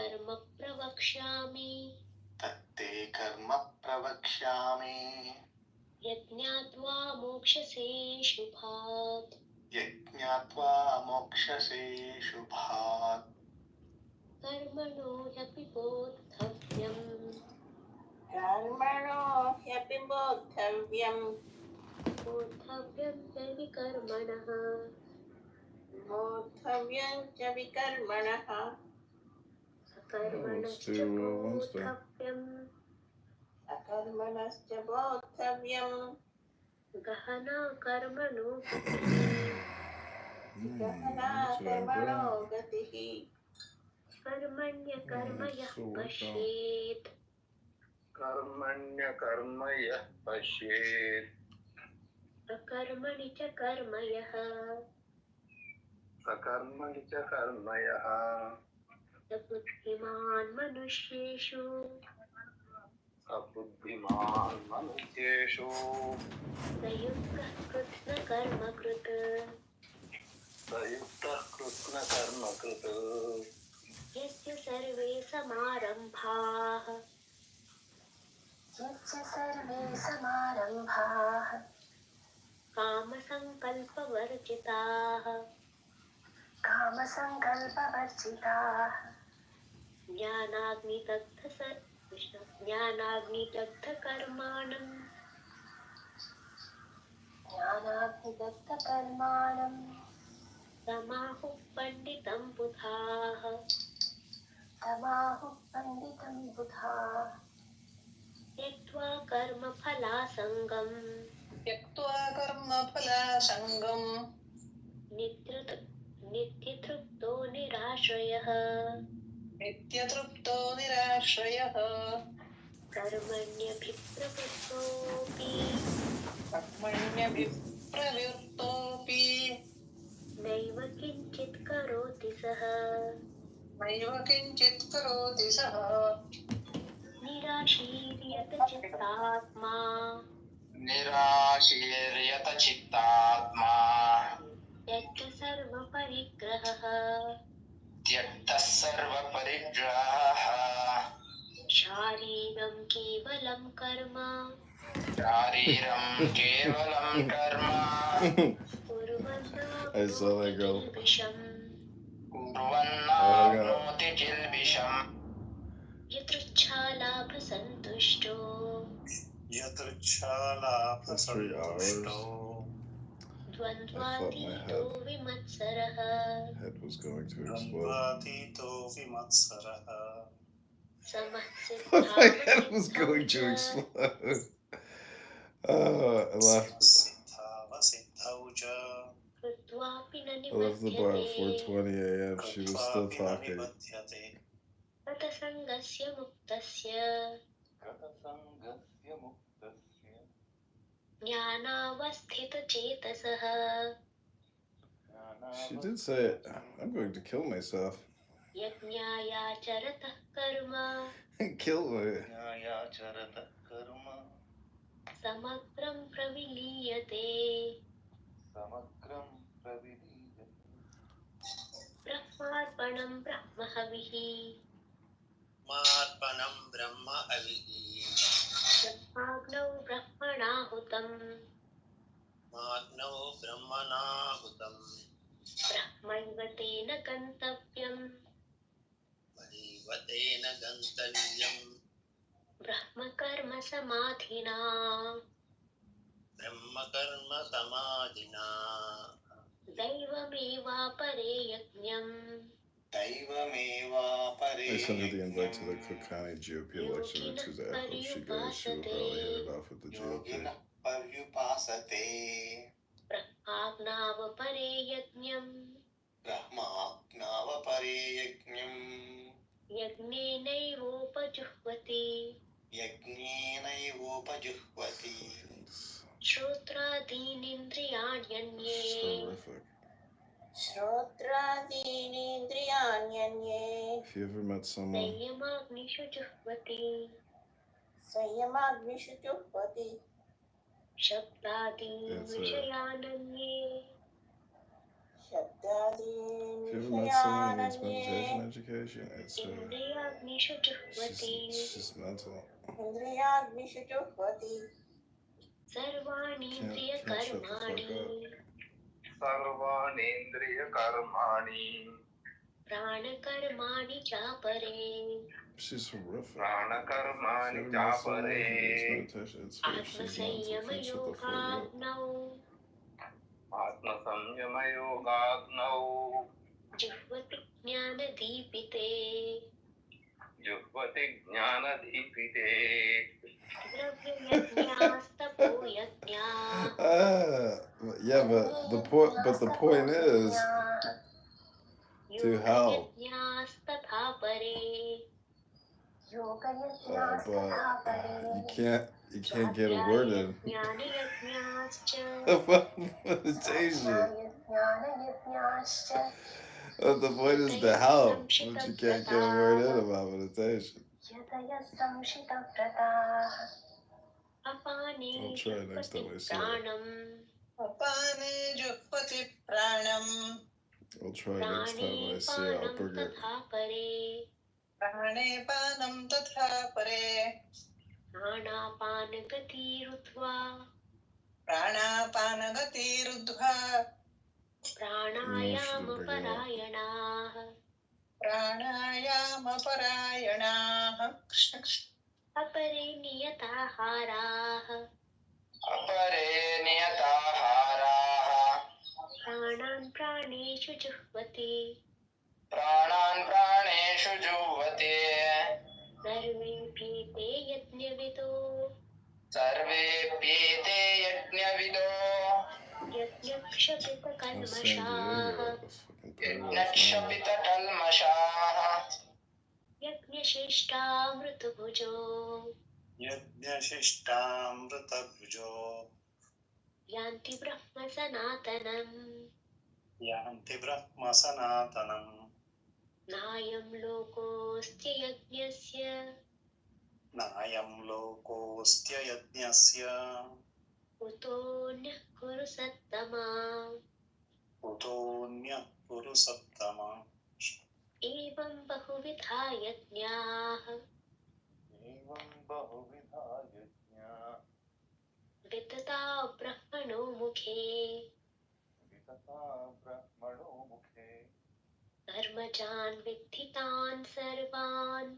कर्म प्रवक्ष्यामि तत्ते कर्म प्रवक्ष्यामि यज्ञात्वा मोक्षसे शुभात् यज्ञात्वा मोक्षसे शुभात् कर्मणो ह्यपि बोद्धव्यम् कर्मणो ह्यपि बोद्धव्यम् बोद्धव्यं च विकर्मणः बोद्धव्यं च विकर्मणः अकर्मणश्च बोद्धव्यम् अकर्मणश्च बोद्धव्यम् गहना कर्मणो गहना कर्मणो गतिः कर्मण्यकर्म यः पश्येत् कर्मण्यकर्म यः पश्येत् अकर्मणि च कर्म यः सकर्मणि च कर्म यः स बुद्धिमान् मनुष्येषु सबुद्धिमान् मनुष्येषु संयुक्तः कृत्स्नकर्मकृत् प्रयुक्तः कृत्स्नकर्मकृत् यस्य सर्वे समारम्भाः कामसङ्कल्पवर्जिताः ज्ञानाग्निदग्धकर्माणम् तमाहुः पण्डितं बुधाः त्यक्त्वा कर्मफलासङ्गम् नित्यतृप्तो निराश्रयः कर्मण्यभिप्रवृत्तोऽपि नैव किञ्चित् करोति सः निराशीर्यत चित्तात्मा त्यक्तः सर्वपरिग्रहः शारीरं केवलं कर्म कुर्वन्नाप्नोति किल्बिषम् यदृच्छालाभसन्तुष्टो द्वन्द्वातीतो विमत्सरः समः सिद्धावसिद्धौ च कृत्वापि न निबध्यते गतसङ्गस्य मुक्तस्य ज्ञानावस्थितचेतसः यज्ञायाचरतः कर्म समग्रं प्रविलीयते ब्रह्मार्पणं ब्रह्महविः ब्रह्म अविः ब्रह्माग्नौ ब्रह्मणाहुतम् ब्रह्मणाहुतम् ब्रह्मैव तेन गन्तव्यम् ब्रह्मकर्म समाधिना दैवमेवापरे यज्ञम् योगिनः पर्युपासते ब्रह्माज्ञावपरे यज्ञम् यज्ञेनैवोपजुह्वति श्रोत्रादीनीन्द्रियाण्यन्ये संयमाग्निषु जुह्वति शब्दादीन् विषयानन्ये शब्दादीन् If you ever met someone who needs विषयानन्ये meditation education, it's her. इन्द्रियाग्निषु जुह्वति She's mental. इन्द्रियाग्निषु जुह्वति Can't shut the fuck सर्वाणीन्द्रियकर्माणि up. सर्वाणीन्द्रियकर्माणि प्राणकर्माणि चापरे She's horrific. If प्राणकर्माणि you ever met someone who चापरे needs meditation, it's her. She's mental. Can't shut the fuck up. आत्मसंयमयोगाग्नौ आत्मसंयमयोगाग्नौ जुह्वति ज्ञानदीपिते जुह्वति ज्ञानदीपिते द्रव्ययज्ञास्तपो यज्ञाः Yeah, but the point is to help. योगयज्ञास्तथा परे But you can't get a word in. ज्ञानयज्ञाश्च About meditation. The point is to help, but you can't get a word in about meditation. अपाने I'll try next time I see it. प्राणम् अपाने जुह्वति प्राणम् I'll try next time I see it. I'll bring it. तथा परे प्राणे पानं तथा परे प्राणापानगतिरुत्वा प्राणापानगतिरुद्ध्वा प्राणायामपरायणाः प्राणायामपरायणाः कृष्ण कृष्ण अपरे नियताहाराः अपरे नियताहाराः प्राणान् प्राणेषु जुह्वति प्राणान् प्राणेषु जुह्वति सर्वेऽप्येते यज्ञविदो सर्वेऽप्येते यज्ञविदो यज्ञक्षपितकल्मषाः यज्ञक्षपितकल्मषाः यज्ञशिष्टामृतभुजो यज्ञशिष्टामृतभुजो यान्ति ब्रह्म सनातनम् यान्ति ब्रह्म सनातनम् नायं लोकोऽस्त्य यज्ञस्य नायं लोकोऽस्त्ययज्ञस्य कुतोऽन्यः कुरु सत्तमा कुतोऽन्यः कुरु सत्तमा एवं बहुविधा यज्ञाः एवं बहुविधा यज्ञा वितता ब्रह्मणो मुखे वितता ब्रह्मणो मुखे कर्मजान् विद्धितान् सर्वान्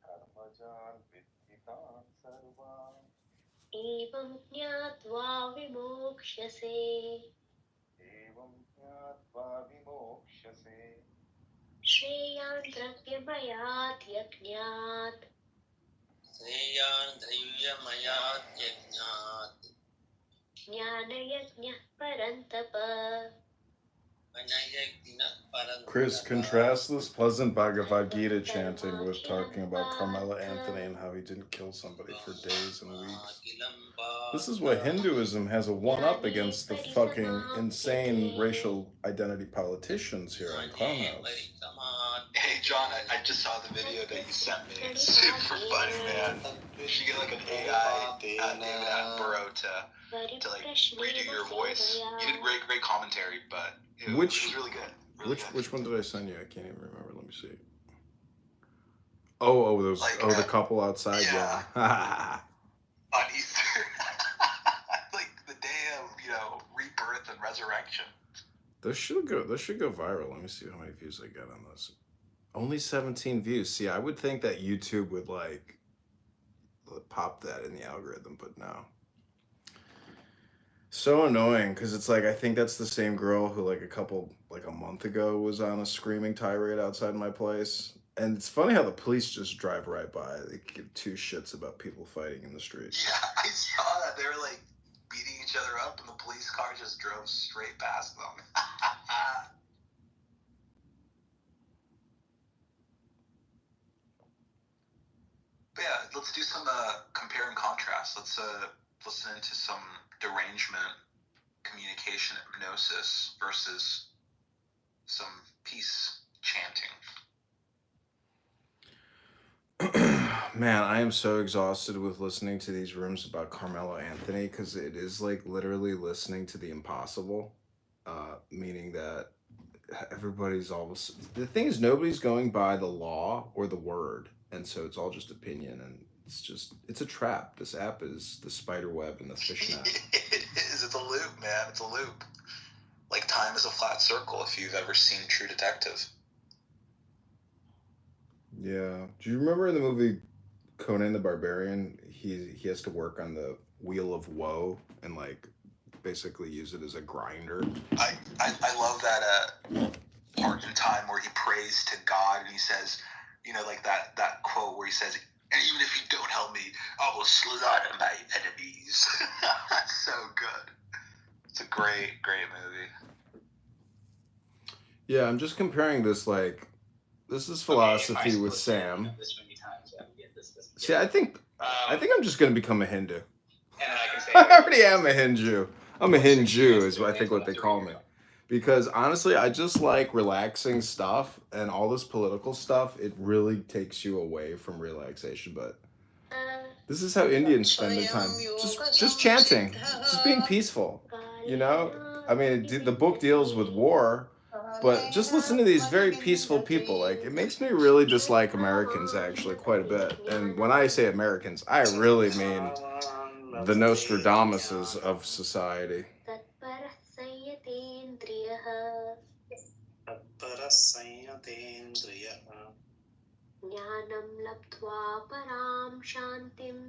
कर्मजान् विद्धितान् सर्वान् एवं ज्ञात्वा विमोक्ष्यसे एवं ज्ञात्वा विमोक्ष्यसे श्रेयान् द्रव्यमयात् यज्ञात् श्रेयान् द्रव्यमयाद्यज्ञात् ज्ञानयज्ञः परन्तप अनयज्ञः परन्तप Chris, contrast this pleasant Bhagavad Gita chanting with talking about Carmela Anthony and how he didn't kill somebody for days and weeks. This is why Hinduism has a one-up against the fucking insane racial identity politicians here on Clubhouse. Hey John, I just saw the video that you sent me. It's super funny, man. You should get like an AI David Attenborough to like redo your voice. You did great commentary, but it was really good. Really good. Which one did I send you? I can't even remember. Let me see. Oh, those. Like, the couple outside. Yeah. On Easter, like the day of rebirth and resurrection. This should go viral. Let me see how many views I got on this. Only 17 views. See, I would think that YouTube would like pop that in the algorithm, but no. So annoying, because it's like I think that's the same girl who like a month ago was on a screaming tirade outside my place. And it's funny how the police just drive right by. They give two shits about people fighting in the street. Yeah, I saw that. They were like beating each other up, and the police car just drove straight past them. But yeah, let's do some compare and contrast. Let's listen into some derangement, communication hypnosis versus some peace chanting. Man, I am so exhausted with listening to these rooms about Carmelo Anthony because it is like literally listening to the impossible. meaning that everybody's always, the thing is, nobody's going by the law or the word, and so it's all just opinion, and it's a trap. This app is the spider web and the fishnet. It is. It's a loop, man. It's a loop. Like time is a flat circle. If you've ever seen True Detective. Yeah. Do you remember in the movie Conan the Barbarian? He has to work on the wheel of woe and like basically use it as a grinder. I love that part in time where he prays to God and he says, you know, like that quote where he says, and even if you don't help me, I will slaughter my enemies. That's so good. It's a great movie. Yeah, I'm just comparing this, like, this is philosophy with Sam. See, I think I'm just gonna become a Hindu. I already am a Hindu. I'm a Hindu, is I think what they call me. Because honestly, I just like relaxing stuff, and all this political stuff, it really takes you away from relaxation. But this is how Indians spend their time. Just chanting, just being peaceful. You know? I mean, the book deals with war, but just listen to these very peaceful people. Like, it makes me really dislike Americans, actually, quite a bit. And when I say Americans, I really mean the Nostradamuses of society. ज्ञानं लब्ध्वा परां शान्तिम्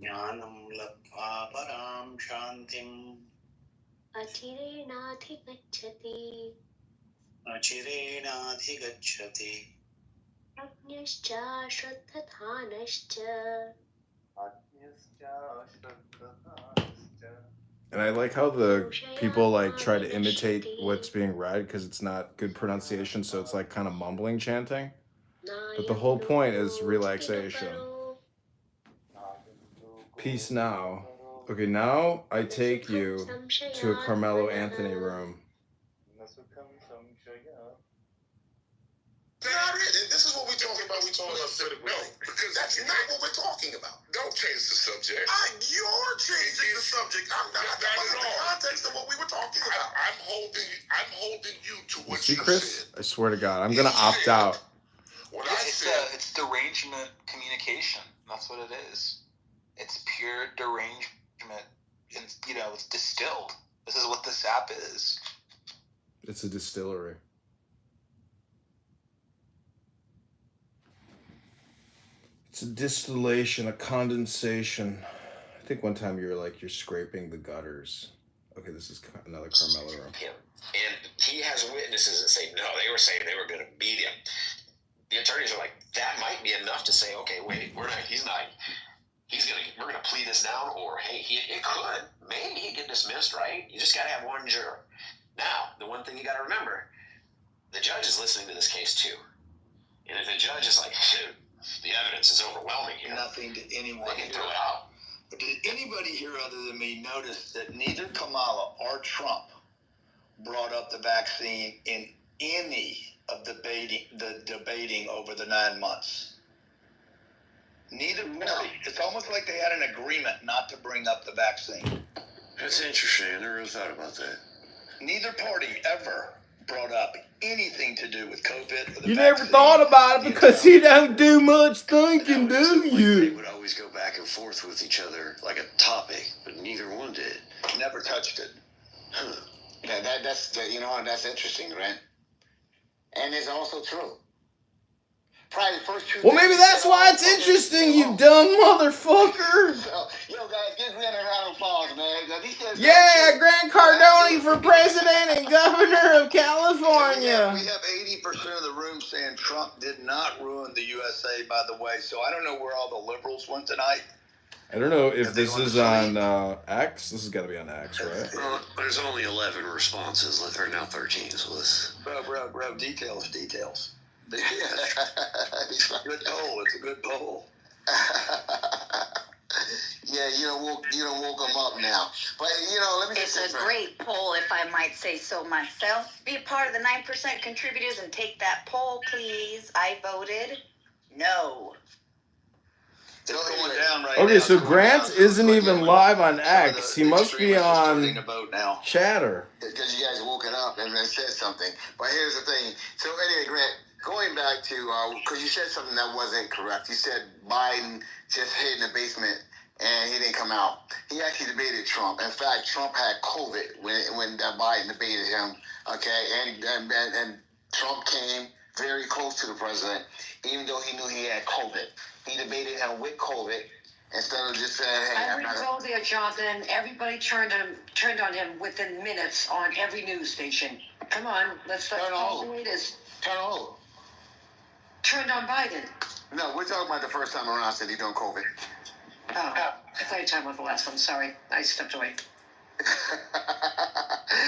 ज्ञानं लब्ध्वा परां शान्तिम् अचिरेणाधिगच्छति प्रज्ञश्च श्रद्धधानश्च And I like how the people like try to imitate what's being read because it's not good pronunciation, so it's like kind of mumbling chanting. But the whole point is relaxation. Peace now. Okay, now I take you to a Carmelo Anthony room. Not it. This is what we're talking about. We're talking about political. No, because that's not what we're talking about. Don't change the subject. You're changing the subject. I'm not. That was the context of what we were talking about. I'm holding you to what See, you Chris? said. I swear to God, I'm gonna opt out. What Yeah, I said. it's derangement communication. That's what it is. It's pure derangement. And, you know, it's distilled. This is what this app is. It's a distillery. It's a distillation, a condensation. I think one time you were like, you're scraping the gutters. Okay, this is another Carmelo room. And he has witnesses that say, no, they were saying they were going to beat him. The attorneys are like, that might be enough to say, okay, wait, we're going to plea this down, or hey, it could. Maybe he get dismissed, right? You just got to have one juror. Now, the one thing you got to remember, the judge is listening to this case too. And if the judge is like, shoot, the evidence is overwhelming here. Nothing to anyone. They can throw it out. But did anybody here other than me notice that neither Kamala or Trump brought up the vaccine in any of the debating over the 9 months? Neither party. It's almost like they had an agreement not to bring up the vaccine. That's interesting. I never really thought about that. Neither party ever brought up anything to do with COVID or the You vaccine. never thought about it because you don't do much thinking, do you? They would always go back and forth with each other like a topic, but neither one did. Never touched it. Huh. Yeah, that's interesting, right? And it's also true. Probably the first 2 Well, maybe that's why it's interesting, you dumb motherfucker. So, yo, guys, give me a round of applause, man. Yeah, Grant Cardone for president and governor of California. We have 80% of the room saying Trump did not ruin the USA, by the way. So I don't know where all the liberals went tonight. I don't know if this is on X. This has got to be on X, right? There's only 11 responses. There are now 13, so this. Bro, details. It's a good poll. It's a good poll. Yeah, you don't woke them up now. But, let me It's a great poll, if I might say so myself. Be a part of the 9% contributors and take that poll, please. I voted no. So It's going anyway, down right Okay, now. so It's going down. Grant So isn't like even live on X. He must be on to vote now. Chatter. because you guys woken up and then said something. But here's the thing. So anyway, Grant, going back to because you said something that wasn't correct. You said Biden just hid in the basement and he didn't come out. He actually debated Trump. In fact, Trump had COVID when Biden debated him. Okay, and Trump came very close to the president, even though he knew he had COVID. He debated him with COVID instead of just saying, "Hey, every vote there, Jonathan, everybody turned on him within minutes on every news station. Come on, let's Turn call the way it is. Turn over." Turned on Biden. No, we're talking about the first time around since he doing COVID. Oh, I thought you were talking about the last one. Sorry, I stepped away.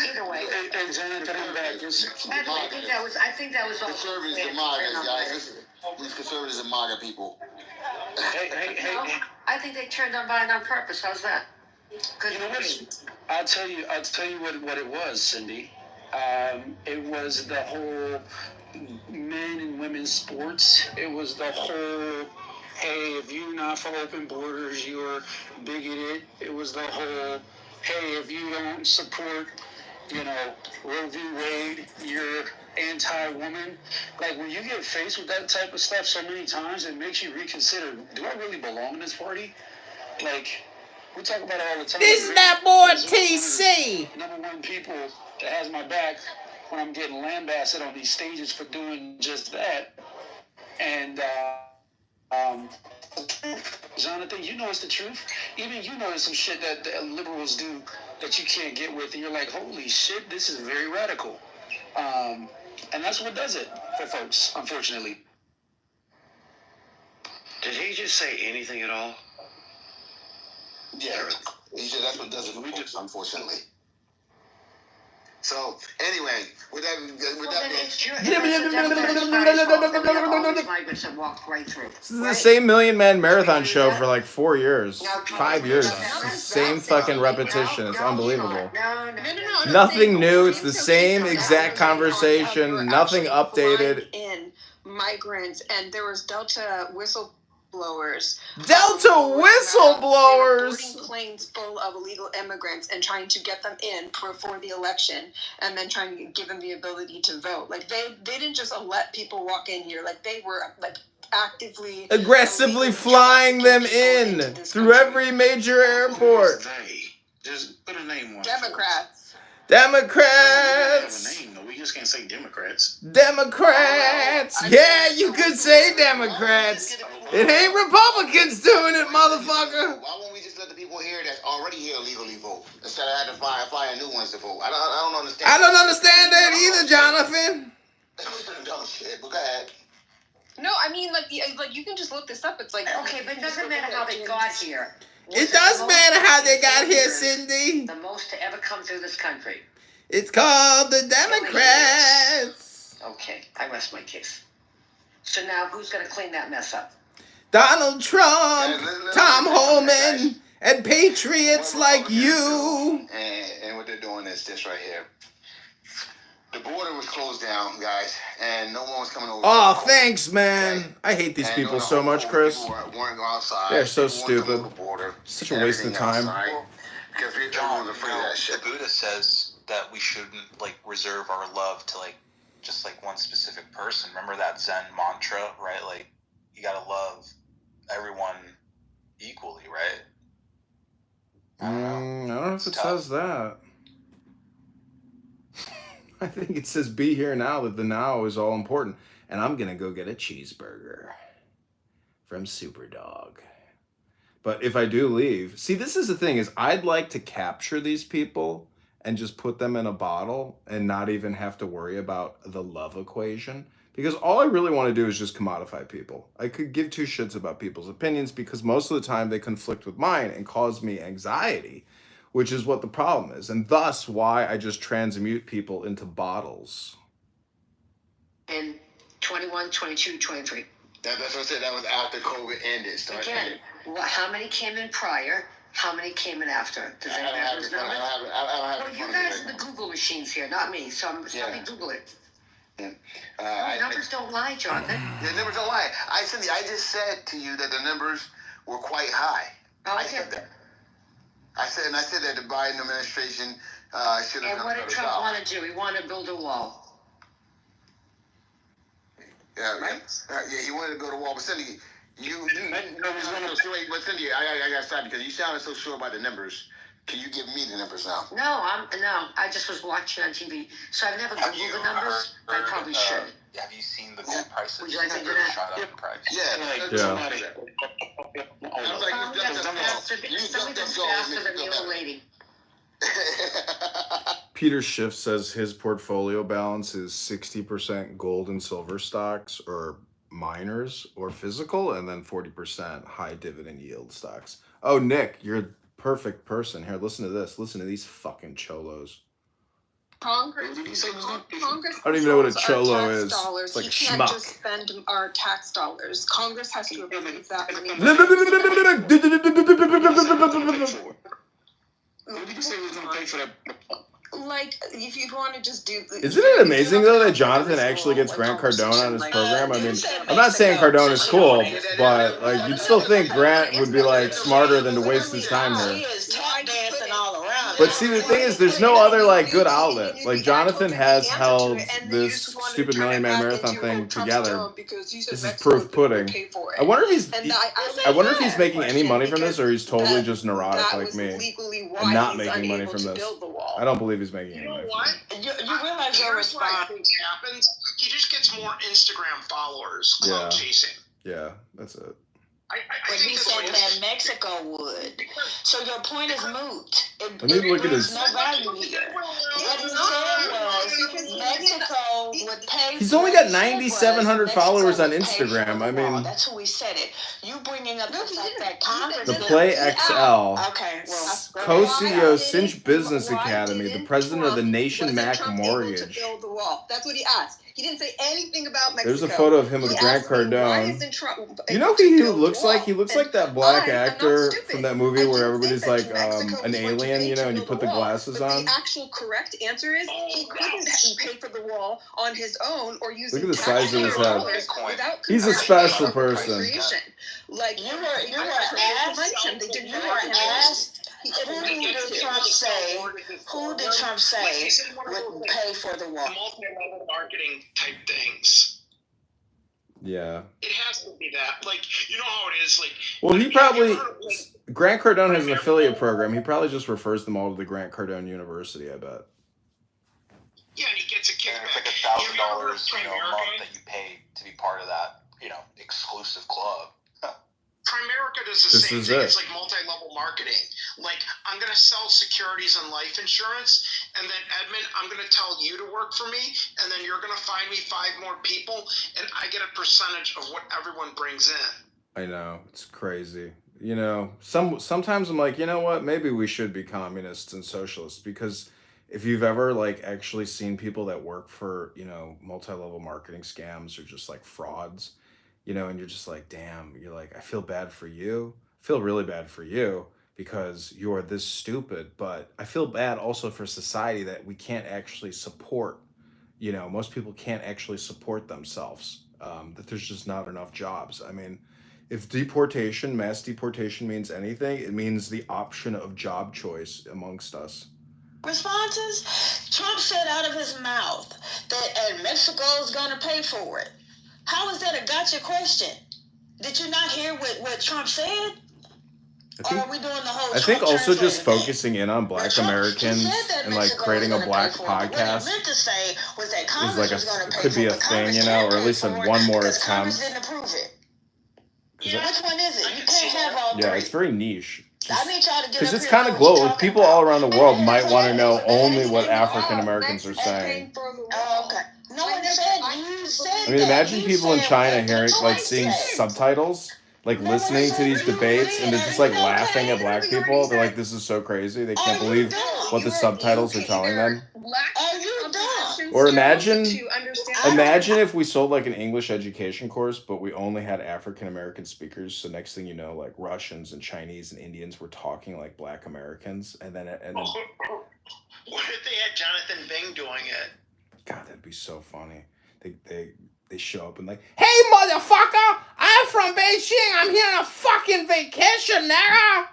Either way. Hey, Jonathan, I'm back. I think that was all. Conservatives and MAGA, guys. These conservatives and MAGA people. Hey. I think they turned on Biden on purpose. How's that? You know what? I'll tell you what it was, Cindy. It was the whole men and women's sports. It was the whole, hey, if you're not for open borders, you're bigoted. It was the whole, hey, if you don't support, Roe v. Wade, you're anti-woman. Like, when you get faced with that type of stuff so many times, it makes you reconsider, do I really belong in this party? Like, we talk about it all the time. This is that boy TC. Number one people that has my back when I'm getting lambasted on these stages for doing just that. And, Jonathan, you know it's the truth. Even you know there's some shit that the liberals do that you can't get with, and you're like, holy shit, this is very radical. And that's what does it for folks, unfortunately. Did he just say anything at all? Yeah, he said that's what does it for folks, unfortunately. So, anyway, with that migrants that walked right through. This is the same Million Man Marathon show for like 4 years, 5 years. It's the same fucking repetition. It's unbelievable. No. Nothing new. It's the same exact conversation. Nothing updated. In migrants, and there was Delta whistleblowers. Delta whistleblowers. Boarding planes full of illegal immigrants and trying to get them in before the election, and then trying to give them the ability to vote. Like they didn't just let people walk in here. Like they were like actively, aggressively flying them in through every major airport. Just put a name on it. Democrats. Democrats. We have a name, though. We just can't say Democrats. Democrats. Yeah, you could say Democrats. It ain't Republicans doing it, motherfucker. Why won't we just let the people here that's already here illegally vote instead of having to fly new ones to vote? I don't understand. I don't understand that either, Jonathan. That's dumb shit. But go ahead. No, I mean like you can just look this up. It's like Okay, but it doesn't matter how they got here. It does matter how they got here, Cindy. The most to ever come through this country. It's called the Democrats. Okay, I rest my case. So now who's going to clean that mess up? Donald Trump, Tom Holman, and patriots like you. And what they're doing is this right here. The border was closed down, guys, and no one was coming over. Oh, thanks, man. I hate these people so much, Chris. People weren't going outside. They're so People stupid. weren't coming over the border, Such a waste of time. Because John, everyone's afraid of that shit. the Buddha says that we shouldn't reserve our love to just one specific person. Remember that Zen mantra, right? Like, you gotta love everyone equally, right? I don't know if it says that. I think it says be here now, that the now is all important. And I'm going to go get a cheeseburger from Superdog. But if I do leave, see, this is the thing, is I'd like to capture these people and just put them in a bottle and not even have to worry about the love equation. Because all I really want to do is just commodify people. I could give two shits about people's opinions because most of the time they conflict with mine and cause me anxiety, which is what the problem is. And thus why I just transmute people into bottles. In 21, 22, 23. That's what I said. That was after COVID ended. So Again, how many came in prior? How many came in after? Does anyone have those numbers? Well, you guys are the Google machines here, not me. So let me Google it. Yeah. Numbers don't lie, Jonathan. The numbers don't lie. Cindy, I just said to you that the numbers were quite high. Oh, I said that. I said that the Biden administration should have. And what did Trump want to do? He wanted to build a wall. Yeah, right? Yeah, he wanted to go to war, but Cindy, but Cindy, I got to stop because you sounded so sure about the numbers. Can you give me the numbers now? No, I just was watching on TV, so I've never Googled the numbers. I probably should. Have you seen the gold prices? Would you like to do They're that? shot up in price. Yeah. Somebody that's faster than the old lady. Peter Schiff says his portfolio balance is 60% gold and silver stocks or miners or physical, and then 40% high dividend yield stocks. Oh, Nick, you're a perfect person. Here, listen to this. Listen to these fucking cholos. Congress I don't even know what a cholo is. Dollars. It's like he a can't schmuck. just spend our tax dollars. Congress has to approve that money. What did you say was going to pay for that? Like, if you want to just do... Isn't it amazing, though, that Jonathan actually gets Grant Cardone on his program? I mean, I'm not saying Cardone is cool, but, like, you'd still think Grant would be, like, smarter than to waste his time here. He is tap dancing all around. But see, the thing is, there's no other, like, good outlet. Like, Jonathan has held this stupid Million Man Marathon thing together. This is proof pudding. I wonder if he's making any money from this, or he's totally just neurotic like me and not making money from this. I don't believe he's making any money. What? You realize your response happens? He just gets more Instagram followers, clout chasing. Yeah, that's it. But he said that Mexico would. So your point is moot. Let me look at his. No value here. What he said was Mexico would pay. He's only got 9,700 followers on Instagram. I mean, that's who he said it. You bringing up the fact that Congress. the Play XL. Okay, well, Co-CEO Cinch Business Academy, the president of the Nation Mac Mortgage. That's what he asked. He didn't say anything about Mexico. There's a photo of him with Grant Cardone. You know who he looks like? He looks like that black actor from that movie where everybody's like an alien, you know, and you put the glasses on. The actual correct answer is he couldn't pay for the wall on his own or using. Look at the size of his head. Without He's a special person. Like you were asked. Who did Trump say would pay for the wall? Multi-level marketing type things. Yeah. It has to be that. Like, you know how it is. Like, well, he probably Grant Cardone has an affiliate program. He probably just refers them all to the Grant Cardone University. I bet. Yeah, and he gets a kickback. It's like $1,000, a month that you pay to be part of that, exclusive club. Primerica does the same thing. It's like multi-level marketing. Like, I'm going to sell securities and life insurance, and then, Edmund, I'm going to tell you to work for me, and then you're going to find me 5 more people, and I get a percentage of what everyone brings in. I know. It's crazy. Sometimes I'm like, you know what? Maybe we should be communists and socialists, because if you've ever, like, actually seen people that work for, multi-level marketing scams or just, like, frauds, and you're just like, damn, you're like, I feel bad for you. I feel really bad for you because you are this stupid. But I feel bad also for society that we can't actually support. Most people can't actually support themselves, that there's just not enough jobs. I mean, if mass deportation means anything, it means the option of job choice amongst us. Responses? Trump said out of his mouth that Mexico is going to pay for it. How is that a gotcha question? Did you not hear what Trump said? Or are we doing the whole? I think also just focusing in on Black Americans and like creating a Black podcast is like it could be a thing, or at least one more attempt. Congress didn't approve it. Which one is it? You can't have all 3. Yeah, it's very niche. I need y'all to get because it's kind of global. People all around the world might want to know only what African Americans are saying. Oh, okay. No one said you said. I mean, imagine people in China hearing, like, seeing subtitles, like listening to these debates, and they're just like laughing at Black people. They're like, "This is so crazy. They can't believe what the subtitles are telling them." Or imagine if we sold like an English education course, but we only had African American speakers. So next thing you know, like Russians and Chinese and Indians were talking like Black Americans, and then. What if they had Jonathan Bing doing it? God, that'd be so funny. They show up and like, "Hey, motherfucker! I'm from Beijing. I'm here to fucking fucking vacation now.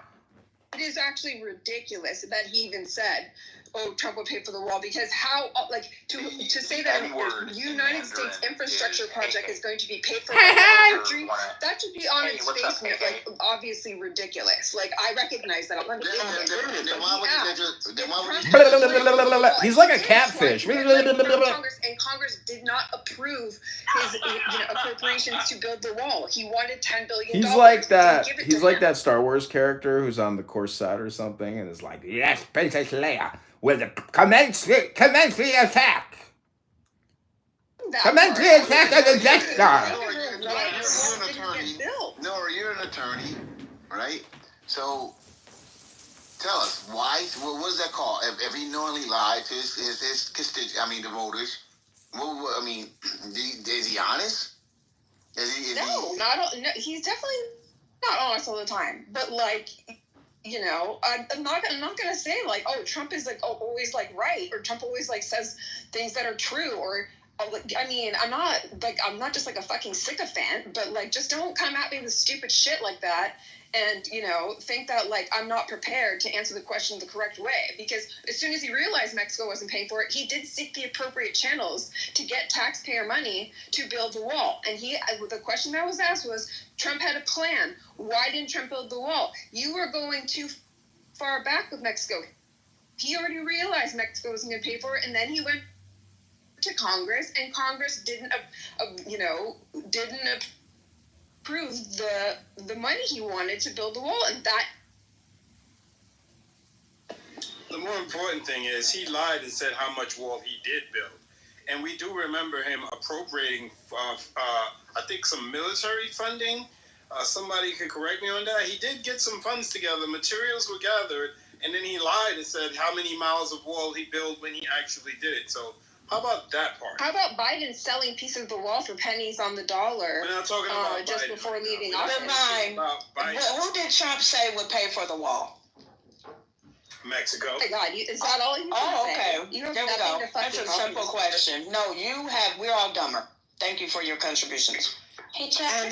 It is actually ridiculous that he even said, "Oh, Trump will pay for the wall," because how, like, to say that a United States infrastructure project is going to be paid for by another country, that should be on its face, like, obviously ridiculous. Like, I recognize that. I'm not He's like a catfish. And Congress did not approve his appropriations to build the wall. He wanted $10 billion. He's like that. He's like that Star Wars character who's on the corset or something, and is like, "Yes, Princess Leia, will commence the attack. Commence the attack of the Death Star." You're an attorney, right? So tell us why. What is that called? If he knowingly lied to his constituents, the voters. Is he honest? No, he's definitely not honest all the time. But like, I'm not gonna say like, oh, Trump is like always like right, or Trump always like says things that are true, or I'm not just like a fucking sycophant, but like, just don't come at me with stupid shit like that. And, think that, like, I'm not prepared to answer the question the correct way. Because as soon as he realized Mexico wasn't paying for it, he did seek the appropriate channels to get taxpayer money to build the wall. And the question that was asked was, Trump had a plan. Why didn't Trump build the wall? You were going too far back with Mexico. He already realized Mexico wasn't going to pay for it, and then he went to Congress, and Congress didn't approve the money he wanted to build the wall, and that. The more important thing is he lied and said how much wall he did build, and we do remember him appropriating, I think, some military funding. Somebody could correct me on that. He did get some funds together. Materials were gathered, and then he lied and said how many miles of wall he built when he actually did it. So. How about that part? How about Biden selling pieces of the wall for pennies on the dollar? We're not talking about just Biden before right leaving now. office. Who did Trump say would pay for the wall? Mexico. Oh my God, is that all you can say? Okay. There we go. That's a simple question. No, we're all dumber. Thank you for your contributions. And if you have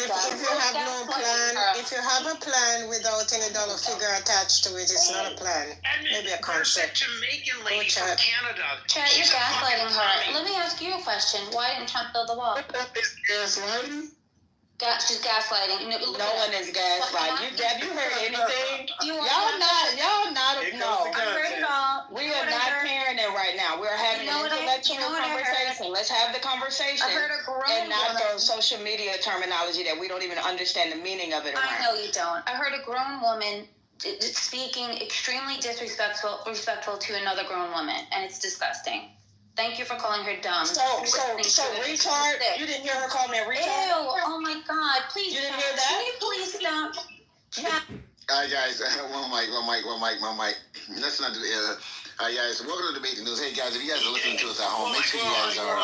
no plan, if you have a plan without any dollar figure attached to it, it's not a plan. Maybe a concept. Jamaican lady from Canada. Chat, you're gaslighting her. Let me ask you a question. Why didn't Trump build the wall? Gaslighting? She's gaslighting. No one is gaslighting. Have you heard anything? Y'all not. No. I heard it all. We are not hearing it right now. We're having an intellectual conversation. Let's have the conversation. I heard a grown and not woman. those social media terminology that we don't even understand the meaning of it around. I know you don't. I heard a grown woman speaking extremely disrespectful to another grown woman, and it's disgusting. Thank you for calling her dumb. So retard? You didn't hear her call me a retard? Ew, oh my God, please. You didn't hear that? Can you please stop? Yeah. All right, guys, one mic. Let's not do it. All right, guys, welcome to Debate the News. Hey, guys, if you guys are listening to us at home, make sure you guys are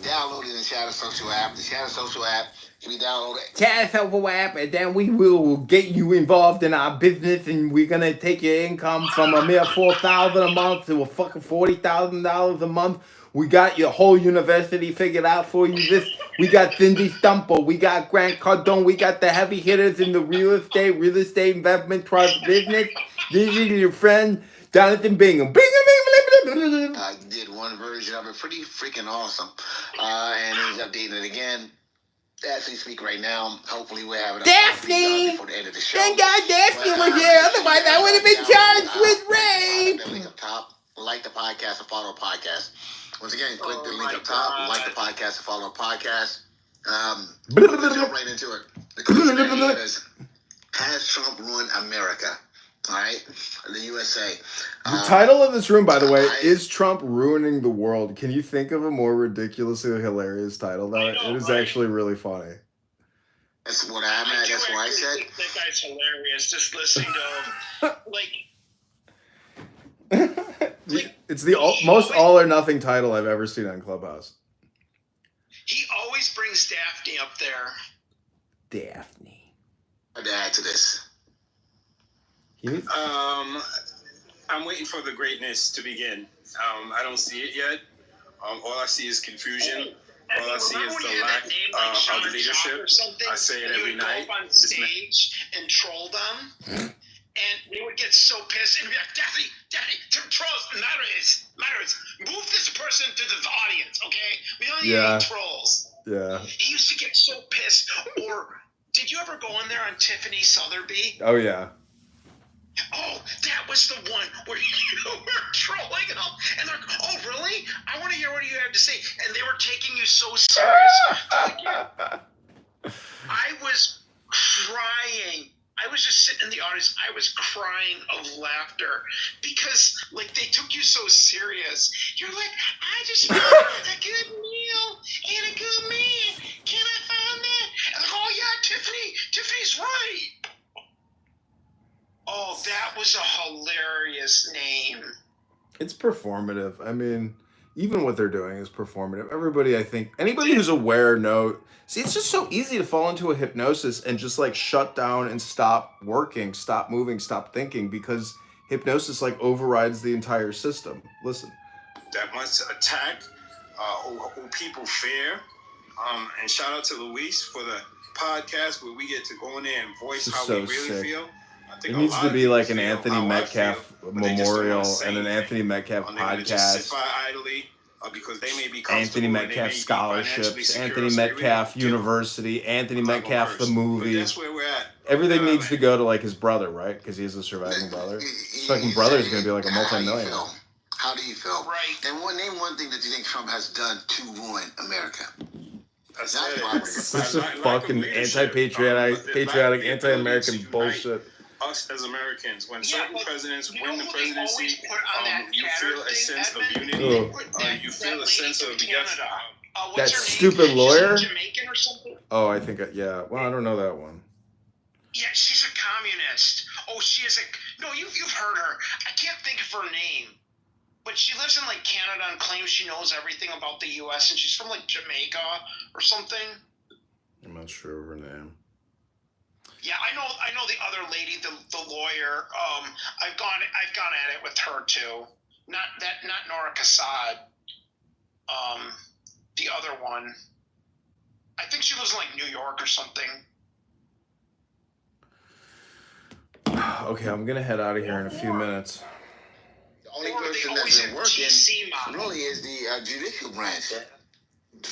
downloading the Shadow Social app. The Shadow Social app can be downloaded. Shadow Social app, and then we will get you involved in our business, and we're going to take your income from a mere $4,000 a month to a fucking $40,000 a month. We got your whole university figured out for you. We got Cindy Stumper, we got Grant Cardone, we got the heavy hitters in the real estate investment trust business. This is your friend, Jonathan Bingham. I did one version of it, pretty freaking awesome. And he's updating it again. As we speak right now, hopefully we'll have it up Daphne! before the end of the show. Thank God Daphne was here, otherwise I would have been charged with rape! The link up top, like the podcast or follow the podcast. Once again, click the link up top, like the podcast or follow the podcast. Let's jump right into it. The question is, has Trump ruined America? All right, the USA. The title of this room, by the way, is Trump Ruining the World. Can you think of a more ridiculously hilarious title than it? It is actually really funny. That's what I'm at. That's what I said. That guy's hilarious. Just listening to him. It's the most all or nothing title I've ever seen on Clubhouse. He always brings Daphne up there. Daphne. I'd add to this. I'm waiting for the greatness to begin. I don't see it yet. All I see is confusion. All I see is the lack of leadership. I say it every night. Go up on stage and troll them, and they would get so pissed and be like, "Daddy, trolls matters. Move this person to the audience, okay? We don't need any trolls." Yeah. He used to get so pissed. Or did you ever go in there on Tiffany Sotheby? Oh yeah. Oh, that was the one where you were trolling them, and they're like, "Oh, really? I want to hear what you have to say." And they were taking you so serious. I was crying. I was just sitting in the audience. I was crying of laughter because, like, they took you so serious. You're like, "I just want a good meal and a good man. Can I find that?" And like, "Oh yeah, Tiffany's right." Oh, that was a hilarious name. It's performative. I mean, even what they're doing is performative. Everybody, I think, anybody who's aware, see, it's just so easy to fall into a hypnosis and just like shut down and stop working, stop moving, stop thinking, because hypnosis like overrides the entire system. Listen. That must attack who people fear. And shout out to Luis for the podcast where we get to go in there and voice how we really feel. It needs to be like an Anthony Metcalf memorial and an Anthony Metcalf podcast. Because they may be Anthony Metcalf scholarships, Anthony Metcalf University, Anthony Metcalf the movie. That's where we're at. Everything needs to go to like his brother, right? Because he has a surviving brother. His fucking brother is going to be like a multi-millionaire. How do you feel? Right. And name one thing that you think Trump has done to ruin America. Such a fucking anti-patriotic, anti-American bullshit. Us as Americans, when certain presidents win the presidency, you feel a sense of unity. You feel a sense of yes. That stupid lawyer. Jamaican or something? Oh, I think yeah. Well, I don't know that one. Yeah, she's a communist. Oh, she is no. You've heard her. I can't think of her name, but she lives in like Canada and claims she knows everything about the U.S. and she's from like Jamaica or something. I'm not sure of her name. Yeah, I know the other lady, the lawyer. I've gone at it with her too. Not Nora Kassad. The other one. I think she lives in like New York or something. Okay, I'm gonna head out of here in a few minutes. The only person that's been working really is the judicial branch.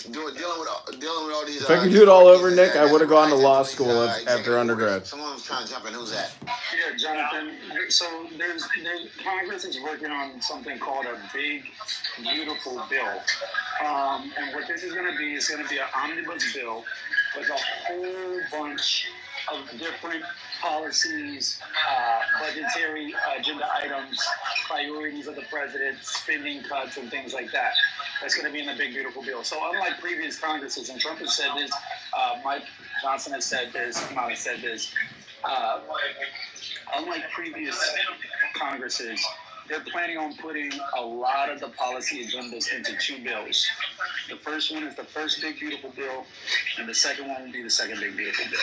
Dealing with all these. If I could do it all over, Nick, I would have gone to law school after undergrad. Someone was trying to jump in. Who's that? Yeah, Jonathan. So there's Congress is working on something called a big, beautiful bill, and what this is going to be is going to be an omnibus bill with a whole bunch of different policies, budgetary agenda items, priorities of the president, spending cuts, and things like that. That's going to be in the big, beautiful bill. So unlike previous Congresses, and Trump has said this, Mike Johnson has said this, Kamala has said this, unlike previous Congresses, they're planning on putting a lot of the policy agendas into two bills. The first one is the first big, beautiful bill, and the second one will be the second big, beautiful bill.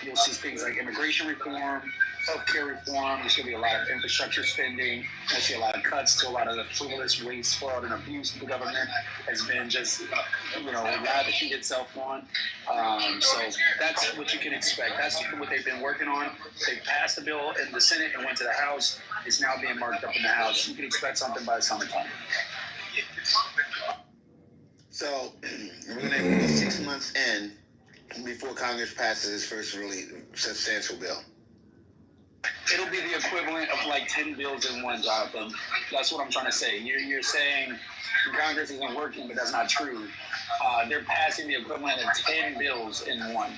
You'll see things like immigration reform, healthcare reform. There's going to be a lot of infrastructure spending. You'll see a lot of cuts to a lot of the frivolous waste, fraud, and abuse the government has been just, lavishing itself on. So that's what you can expect. That's what they've been working on. They passed the bill in the Senate and went to the House. It's now being marked up in the House. You can expect something by the summertime. So we're going to be 6 months in before Congress passes its first really substantial bill. It'll be the equivalent of like 10 bills in one, Jonathan. That's what I'm trying to say. You're saying Congress isn't working, but that's not true. They're passing the equivalent of 10 bills in one.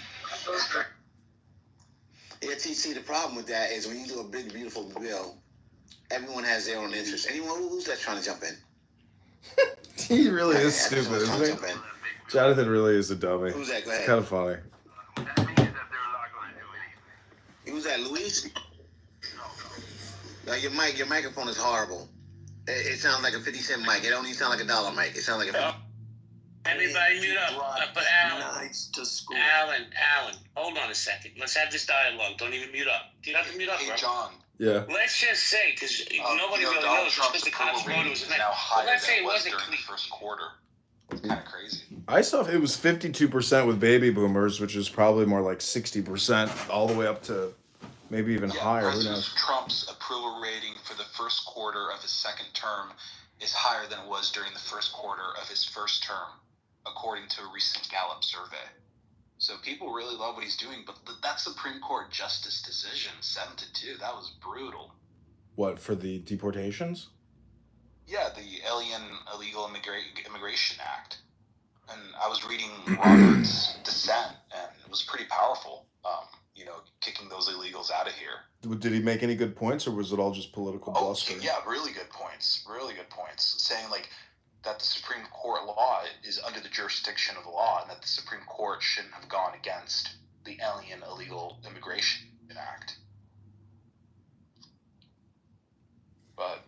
Yeah, see, the problem with that is when you do a big, beautiful bill, everyone has their own interest. Who's that trying to jump in? He really is stupid, isn't he? Jonathan really is a dummy. Who's that? Go ahead. It's kind of funny. Who's that, Luis? Like your microphone is horrible. It sounds like a 50-cent mic. It don't even sound like a $1 mic. It sounds like a... Everybody mute up. But Alan, hold on a second. Let's have this dialogue. Don't even mute up. Do you have to mute up, bro? Hey, John. Yeah. Let's just say, because nobody really knows, because the cops voted was now higher than it was during the first quarter. It's kind of crazy. I saw it was 52% with baby boomers, which is probably more like 60%, all the way up to maybe even higher. Who President knows? Trump's approval rating for the first quarter of his second term is higher than it was during the first quarter of his first term, according to a recent Gallup survey. So people really love what he's doing, but that Supreme Court justice decision, 7-2, that was brutal. What, for the deportations? Yeah, the Alien Illegal Immigration Act. And I was reading Robert's dissent, and it was pretty powerful, kicking those illegals out of here. Did he make any good points, or was it all just political bluster? Yeah, really good points. Really good points. Saying, that the Supreme Court law is under the jurisdiction of the law, and that the Supreme Court shouldn't have gone against the Alien Illegal Immigration Act. But,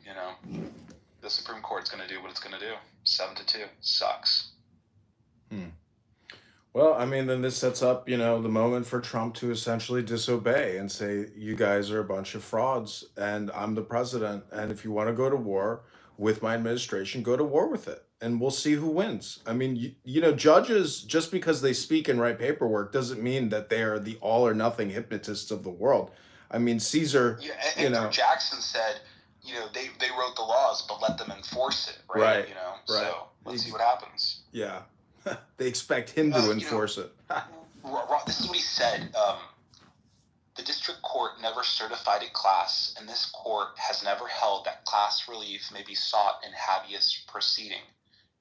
the Supreme Court's going to do what it's going to do. 7-2. Sucks. Well, I mean, then this sets up, the moment for Trump to essentially disobey and say, you guys are a bunch of frauds, and I'm the president, and if you want to go to war with my administration, go to war with it, and we'll see who wins. I mean, judges, just because they speak and write paperwork doesn't mean that they are the all-or-nothing hypnotists of the world. I mean, Caesar, and Jackson said, they wrote the laws, but let them enforce it, right? Right. So let's see what happens. Yeah. They expect him to enforce it. This is what he said. The district court never certified a class, and this court has never held that class relief may be sought in habeas proceeding.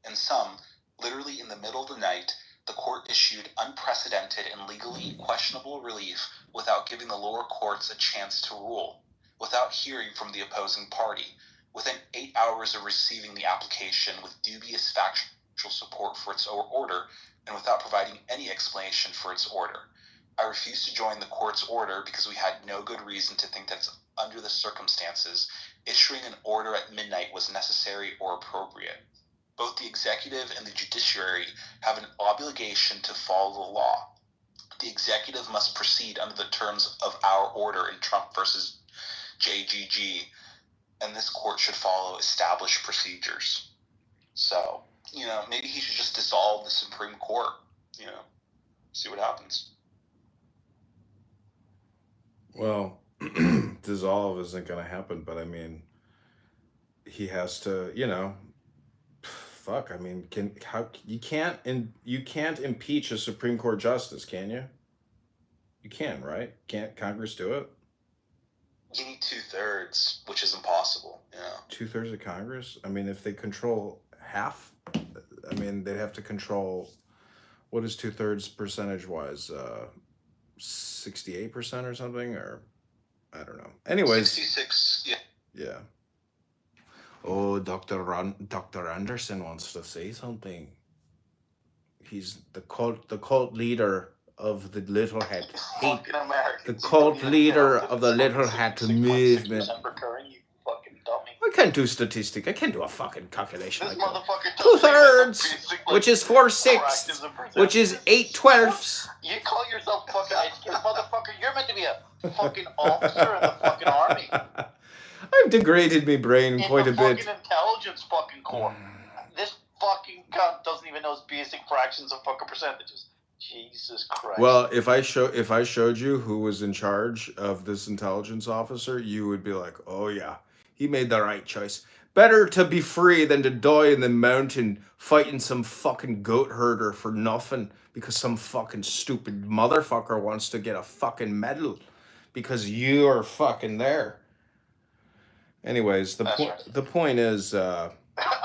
In some, literally in the middle of the night, the court issued unprecedented and legally questionable relief without giving the lower courts a chance to rule, without hearing from the opposing party, within 8 hours of receiving the application with dubious factual support for its order, and without providing any explanation for its order. I refused to join the court's order because we had no good reason to think that under the circumstances, issuing an order at midnight was necessary or appropriate. Both the executive and the judiciary have an obligation to follow the law. The executive must proceed under the terms of our order in Trump versus JGG, and this court should follow established procedures. So, maybe he should just dissolve the Supreme Court, see what happens. Well, dissolve isn't going to happen, but I mean, he has to, fuck. I mean, you can't impeach a Supreme Court justice, can you? You can, right? Can't Congress do it? You need 2/3, which is impossible. 2/3 of Congress? I mean, if they control half, I mean, they'd have to control, what is 2/3 percentage-wise? 68% or something? Or, I don't know. Anyways. 66, yeah. Yeah. Oh, Dr. Anderson wants to say something. He's the cult leader of the Little Hat hate. The cult leader of the Little Hat movement. I can't do statistics. I can't do a fucking calculation like that. 2/3, which is 4/6, which is 8/12. You call yourself fucking educated, motherfucker? You're meant to be a fucking officer in the fucking army. I've degraded my brain quite a bit. Fucking intelligence fucking corps. This fucking cunt doesn't even know his basic fractions of fucking percentages. Jesus Christ. Well, if I showed you who was in charge of this intelligence officer, you would be like, oh yeah, he made the right choice. Better to be free than to die in the mountain fighting some fucking goat herder for nothing because some fucking stupid motherfucker wants to get a fucking medal because you're fucking there. Anyways, the point is, I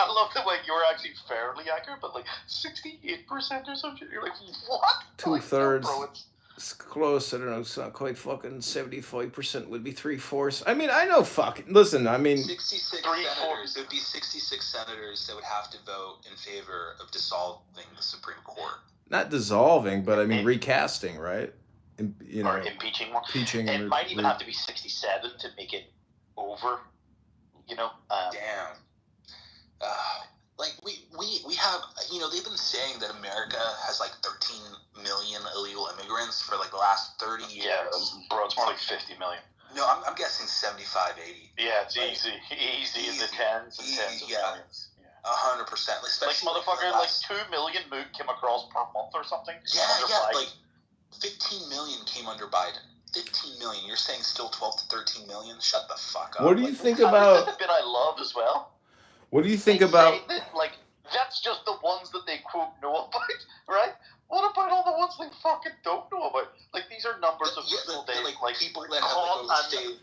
love the way you're actually fairly accurate, but 68% or something. You're like, what? 2/3. No, it's close. I don't know. It's not quite fucking 75% would be 3/4. I mean, I know fucking. Listen, I mean. 66 senators. It would be 66 senators that would have to vote in favor of dissolving the Supreme Court. Not dissolving, but I mean recasting, right? Or impeaching more. It might even have to be 67 to make it over. Damn. We have, they've been saying that America has 13 million illegal immigrants for the last 30 years. Yeah, bro, it's more like 50 million. No, I'm guessing 75, 80. Yeah, it's easy in the tens and tens of millions. 100%. Especially motherfucker, like 2 million moot came across per month or something. Yeah, like 15 million came under Biden. 15 million. You're saying still 12 to 13 million? Shut the fuck up. What do you think about? That's the bit I love as well. What do you think about? Like, that's just the ones that they quote know about, right? What about all the ones they fucking don't know about? Like, these are numbers of people they like people that have overstayed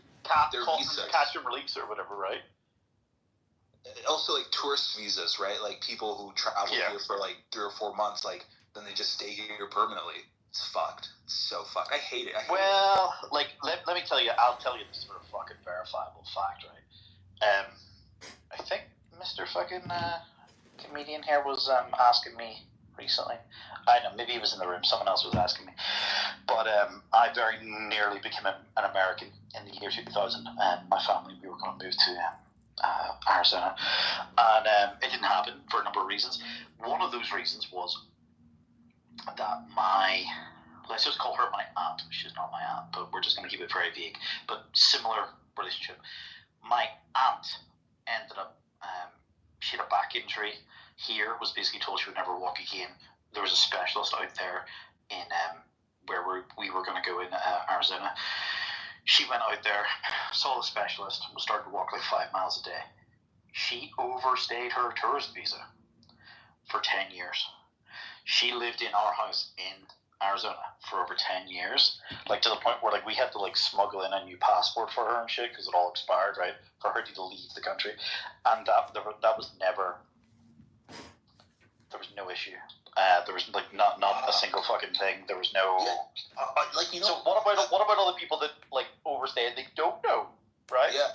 their visas, catch and release or whatever, right? Also, like tourist visas, right? Like people who travel here for like 3 or 4 months, like then they just stay here permanently. It's fucked. It's so fucked. I hate it. Like let me tell you. I'll tell you this for a fucking verifiable fact, right? I think Mr. fucking comedian here was asking me recently. I know, maybe he was in the room. Someone else was asking me. But I very nearly became an American in the year 2000. And my family, we were going to move to Arizona. And it didn't happen for a number of reasons. One of those reasons was that let's just call her my aunt. She's not my aunt, but we're just going to keep it very vague. But similar relationship. My aunt ended up, she had a back injury here, was basically told she would never walk again. There was a specialist out there in where we were going to go in Arizona. She went out there, saw the specialist, was starting to walk like 5 miles a day. She overstayed her tourist visa for 10 years. She lived in our house in Arizona for over 10 years, like to the point where like we had to like smuggle in a new passport for her and shit because it all expired, right? For her to leave the country, and that was never. There was no issue. There was like not a single fucking thing. There was no. Like, you know. So what about all the people that like overstay and they don't know, right? Yeah,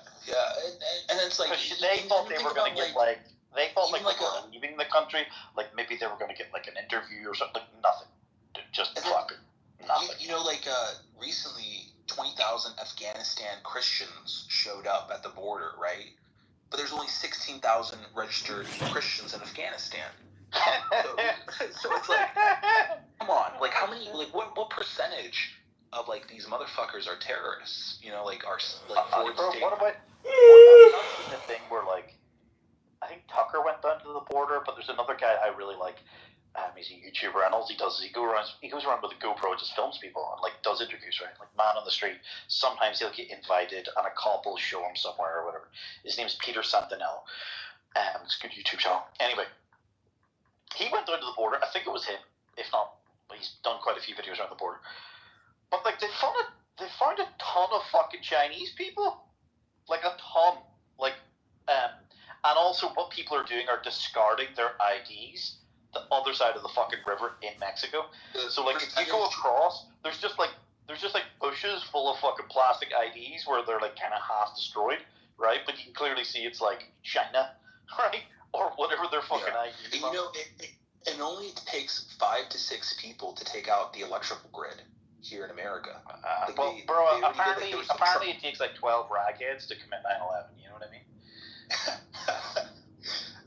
and it's like they thought they were gonna get like they thought like they were leaving the country, like maybe they were gonna get like an interview or something. Like, nothing. Just fucking nothing. You know, like recently, 20,000 Afghanistan Christians showed up at the border, right? But there's only 16,000 registered Christians in Afghanistan. So it's like, come on, like how many, like what percentage of like these motherfuckers are terrorists? You know, like our like bro, what about the thing where like I think Tucker went down to the border, but there's another guy I really like. He's a YouTuber, and all he does is he goes around with a GoPro and just films people and like does interviews, right? Like man on the street. Sometimes he'll get invited, and a couple show him somewhere or whatever. His name's Peter Santinello. It's a good YouTube channel. Anyway, he went down to the border. I think it was him. If not, he's done quite a few videos around the border. But like they found a ton of fucking Chinese people, like a ton. Like, and also what people are doing are discarding their IDs. The other side of the fucking river in Mexico. So like if you go across, there's just like bushes full of fucking plastic IDs where they're like kind of half destroyed, right? But you can clearly see it's like China, right? Or whatever their fucking IDs. And you know, it only takes 5 to 6 people to take out the electrical grid here in America. Apparently it takes like 12 ragheads to commit 9/11. You know what I mean?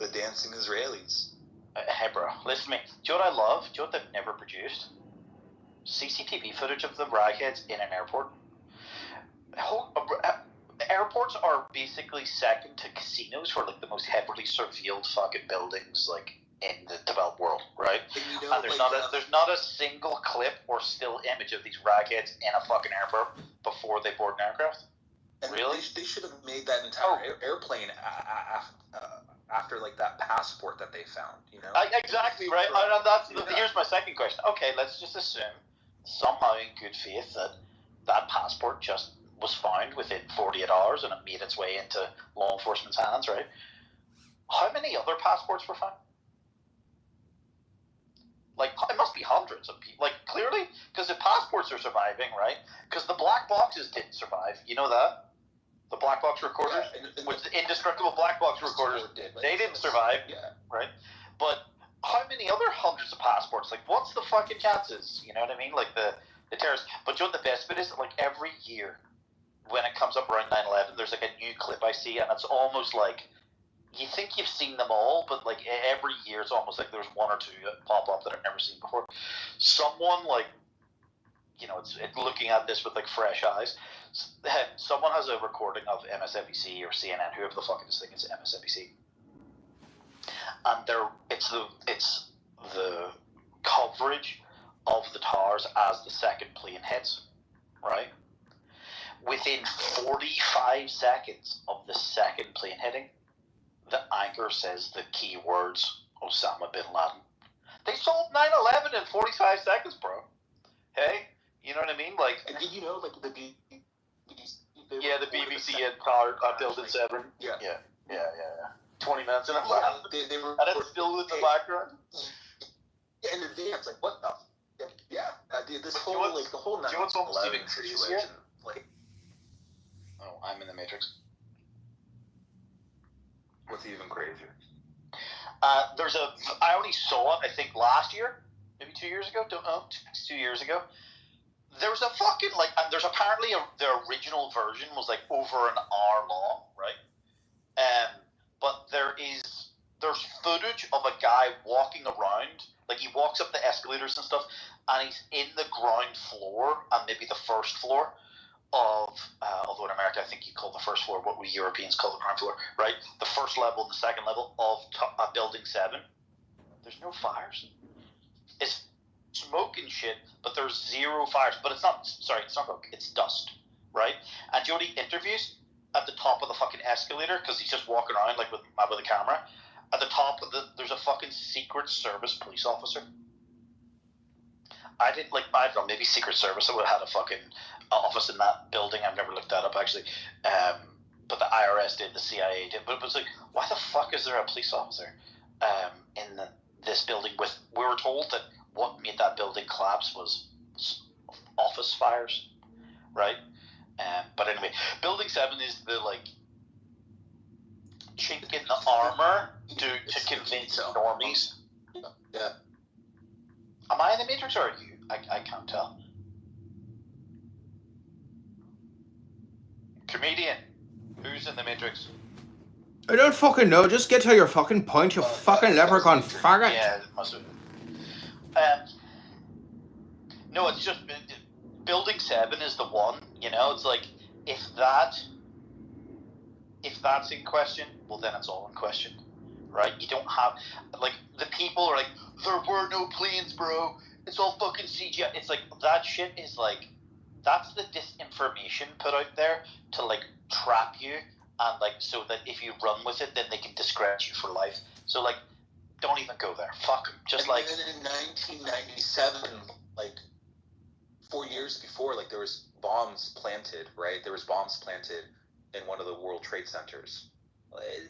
The dancing Israelis. Hey bro, listen to me. Do you know what I love? Do you know what they've never produced? CCTV footage of the ragheads in an airport. Airports are basically second to casinos for like the most heavily surveilled fucking buildings like in the developed world, right? And there's not a single clip or still image of these ragheads in a fucking airport before they board an aircraft. And really? They should have made that entire airplane after like that passport that they found, you know? Exactly, right? Here's my second question. Okay, let's just assume somehow in good faith that passport just was found within 48 hours and it made its way into law enforcement's hands, right? How many other passports were found? Like, it must be hundreds of people. Like, clearly, because the passports are surviving, right? Because the black boxes didn't survive. You know that? The black box recorders, with the indestructible black box recorders, they didn't survive, right? But how many other hundreds of passports? Like, what's the fucking chances? You know what I mean? Like, the terrorists. But you know what the best bit is? Like, every year, when it comes up around 9/11, there's like a new clip I see, and it's almost like, you think you've seen them all, but like every year it's almost like there's one or two that pop up that I've never seen before. Someone like, you know, it's looking at this with like fresh eyes. Someone has a recording of MSNBC or CNN, whoever the fuck this thing is, MSNBC, and it's the coverage of the towers as the second plane hits, right? Within 45 seconds of the second plane hitting, the anchor says the key words Osama bin Laden. They solved 9/11 in 45 seconds, bro. Hey, you know what I mean? Like, and did you know, like, the BBC? The BBC had powered Building 7. Yeah. 20 minutes and they were, and it's still in the background. Yeah, and the dance, like, what the? This whole, like, the whole 9/11 situation, like. Oh, I'm in the Matrix. What's even crazier? I only saw it, I think, last year, maybe 2 years ago. Don't know, 2 years ago. There's a fucking, like, and there's apparently the original version was like over an hour long, right? But there's footage of a guy walking around, like he walks up the escalators and stuff, and he's in the ground floor and maybe the first floor of, although in America I think you call the first floor what we Europeans call the ground floor, right? The first level and the second level of Building 7. There's no fires. It's smoke and shit, but there's zero fires. But it's not smoke, it's dust, right? And Jody interviews at the top of the fucking escalator because he's just walking around like with a camera. At the top of there's a fucking Secret Service police officer. I don't know, maybe Secret Service would have had a fucking office in that building. I've never looked that up actually. But the IRS did, the CIA did. But it was like, why the fuck is there a police officer in this building? We were told that what made that building collapse was office fires, right? But anyway, Building 7 is the like chink in the armor to convince normies. Yeah. Am I in the Matrix or are you? I can't tell. Comedian, who's in the Matrix? I don't fucking know. Just get to your fucking point, you fucking leprechaun faggot. Yeah, it must have. No, it's just Building 7 is the one. You know, it's like if that's in question, well then it's all in question, right? You don't have like the people are like there were no planes, bro. It's all fucking CGI. It's like that shit is like that's the disinformation put out there to like trap you and like so that if you run with it, then they can discredit you for life. So like, don't even go there. Fuck 'em. Just and then in 1997, like 4 years before, like there was bombs planted, right? There was bombs planted in one of the World Trade Centers.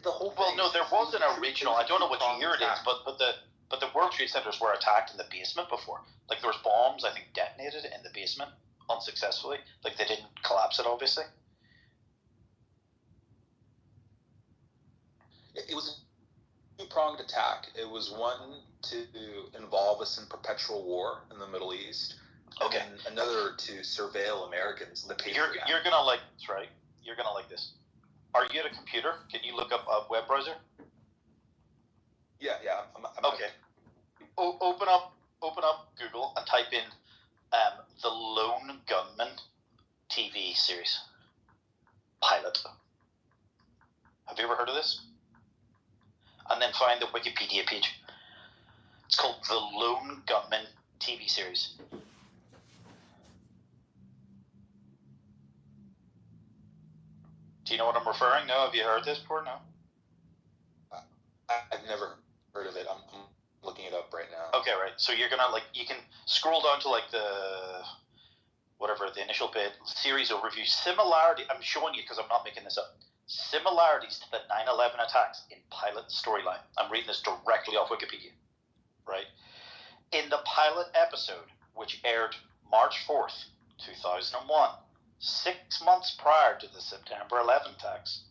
The whole well, no, there was an original. I don't know what year it is, but the World Trade Centers were attacked in the basement before. Like there was bombs, I think, detonated in the basement unsuccessfully. Like they didn't collapse it, obviously. It was a two-pronged attack. It was one to involve us in perpetual war in the Middle East. Okay. And another to surveil Americans. You're gonna like this, right? You're gonna like this. Are you at a computer? Can you look up a web browser? Yeah. I'm okay. Open up Google and type in the Lone Gunman TV series pilot. Have you ever heard of this? And then find the Wikipedia page. It's called the Lone Gunman TV series. Do you know what I'm referring? No? Have you heard this before? No? I've never heard of it. I'm looking it up right now. Okay, right. So you're gonna you can scroll down to like the initial bit, series overview, similarity. I'm showing you because I'm not making this up. Similarities to the 9/11 attacks in pilot storyline. I'm reading this directly off Wikipedia. Right? In the pilot episode, which aired March 4th, 2001, 6 months prior to the September 11 attacks,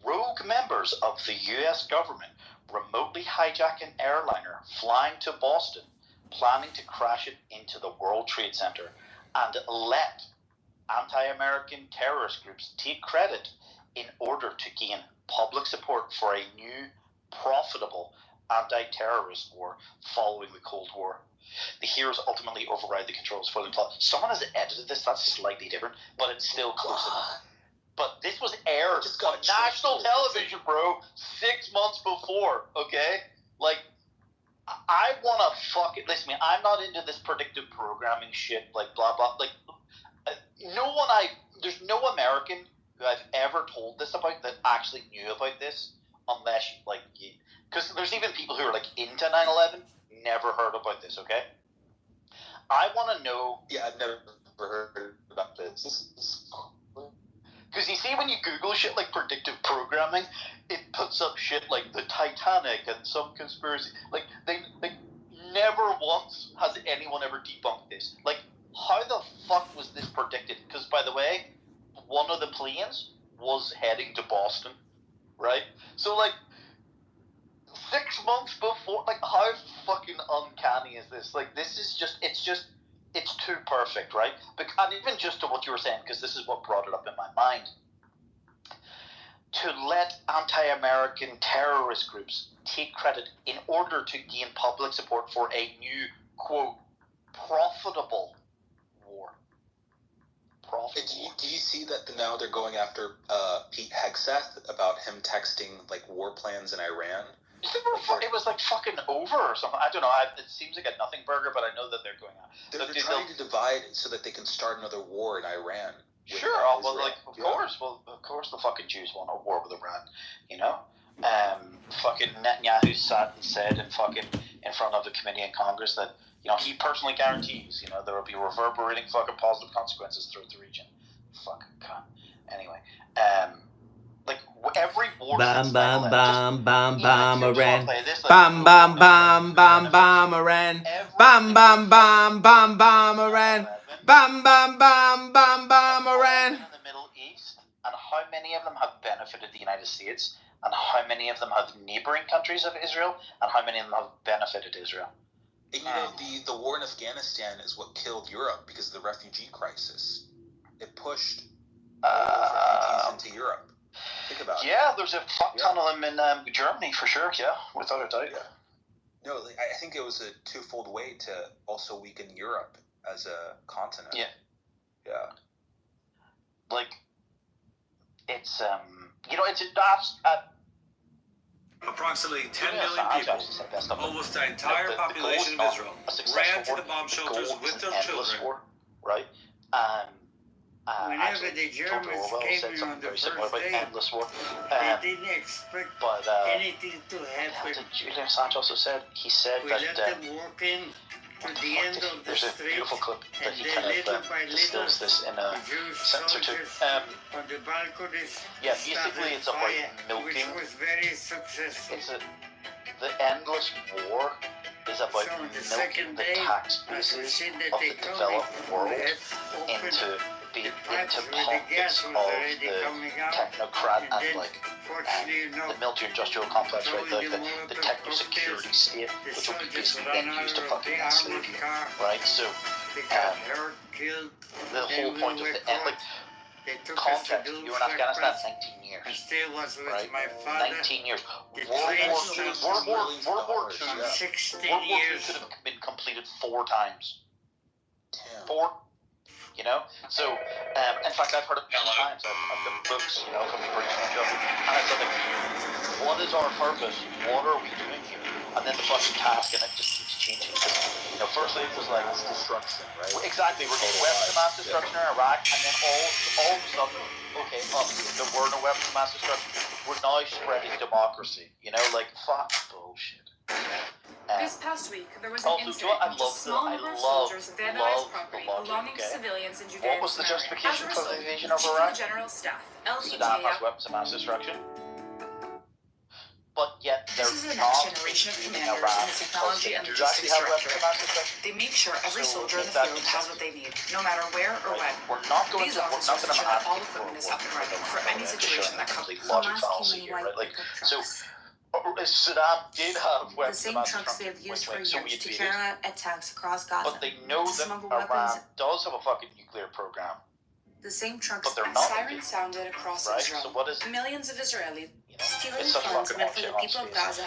rogue members of the US government remotely hijack an airliner flying to Boston, planning to crash it into the World Trade Center, and let anti-American terrorist groups take credit in order to gain public support for a new, profitable anti-terrorist war following the Cold War. The heroes ultimately override the controls for the plot. Someone has edited this, that's slightly different, but it's still close enough. but this was aired on national television, bro, 6 months before, okay? Like, I want to fucking... Listen, man, I'm not into this predictive programming shit, like, blah, blah. Like, there's no American who I've ever told this about that actually knew about this, unless, like, because there's even people who are, like, into 9/11, never heard about this, okay? I want to know... Yeah, I've never heard about this. Because you see, when you Google shit like predictive programming, it puts up shit like the Titanic and some conspiracy. Like, they never once has anyone ever debunked this. Like, how the fuck was this predicted? Because, by the way, one of the planes was heading to Boston, right? So, like, 6 months before, like, how fucking uncanny is this? Like, this is just, it's too perfect, right? And even just to what you were saying, because this is what brought it up in my mind, to let anti-American terrorist groups take credit in order to gain public support for a new, quote, profitable war. Do you see that now they're going after Pete Hegseth about him texting, like, war plans in Iran? It was like fucking over or something. I don't know. It seems like a nothing burger, but I know that they're going on. They're trying to divide so that they can start another war in Iran. Sure. Well, like, of course. Well, of course the fucking Jews want a war with Iran, you know? Fucking Netanyahu sat and said in front of the committee in Congress that, you know, he personally guarantees, you know, there will be reverberating fucking positive consequences throughout the region. Fucking cunt. Anyway, like, every war Bam, since bam, 9/11, bam, bam, bam, Iran. like, Bam, bam, bam, bam, bam, Iran. Bam, bam, bam, bam, bam, Iran. Bam, bam, bam, bam, bam, Iran. in the Middle East, and how many of them have benefited the United States, and how many of them have neighboring countries of Israel, and how many of them have benefited Israel. And you know, the war in Afghanistan is what killed Europe because of the refugee crisis. It pushed refugees into Europe. Think about it. Yeah, there's a fuck ton of them in Germany for sure. Yeah, without a doubt. Yeah. No, I think it was a twofold way to also weaken Europe as a continent. Yeah. Yeah. Like, it's you know, it's approximately 10 million people, almost the entire population of Israel, ran to the bomb shelters with their children. War, right? And whenever the Germans came in on the first day, they didn't expect anything to happen. Julian Assange also said, he said we that... let them walk in to the end of the there's street, a beautiful clip that and he then kind little of by little, distills this in a Jewish sentence or two. soldiers on the balconies Yeah, basically it's about fire, milking. which was very successful. The endless war is about So on the milking second the day, tax as we bases seen of that the developed world into pockets of the technocrat and like the military industrial complex, right? The techno-security state, which will be basically then used to fucking enslave you, right? So the whole point of the end, like, context, you were in Afghanistan 19 years. I still was with right? my father. 19 years. The World War II 16 years could have been completed 4 times. 4. You know? So, in fact, I've heard it many times. I've got books, you know, from the British Military, and I said, like, what is our purpose? What are we doing here? And then the fucking task, and it just keeps changing. You know, firstly it was like destruction, right? Exactly, we're doing weapons of mass destruction in Iraq, and then all of a sudden, okay, there were no weapons of mass destruction. We're now spreading democracy. You know, like, fuck bullshit. This past week, there was an incident in which a small number of soldiers vandalized property belonging to civilians in Judea. What was the justification for the invasion of Chief Iraq? of General Staff, Saddam has weapons of mass destruction. But yet they're This is the not next generation of invading commanders Iraq in the technology and because they do actually logistics have weapons of directorate. mass destruction. They make sure every So soldier in the that field makes has what they need, no matter where or when. We're not going These to officers ensure that all advocate for equipment is war. up and running for any situation that comes. Complete logic fallacy here, right? Like, so Saddam did have The weapons same of mass trucks they destruction have used for when years to Soviet carry invaded. out attacks across Gaza. But they know that smuggle Iran weapons. does have a fucking nuclear program. The same trucks. But they're not. Sirens sounded across Right? Israel. So what is Millions of Israelis stealing it's such funds fucking meant for the horseshit people of on Gaza.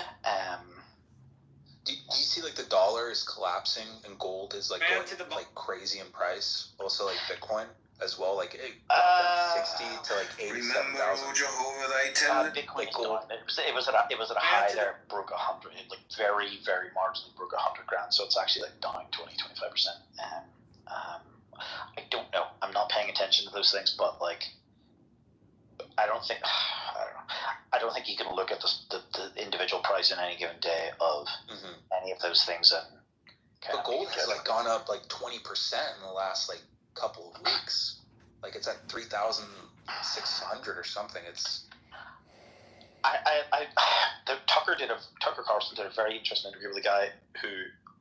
Do you see like the dollar is collapsing and gold is like Man going to the like crazy in price? Also like Bitcoin. as well? Like 60 to like 87,000. Remember, Jehovah, thy tender. Bitcoin gold. It was at a high there, broke 100, like very, very marginally broke 100 grand. So it's actually like down 20-25%. I don't know. I'm not paying attention to those things, but like, I don't think you can look at the individual price in any given day of any of those things and. But gold has like gone up like 20% in the last like couple of weeks. Like it's at 3,600 or something. It's. Tucker Carlson did a very interesting interview with a guy who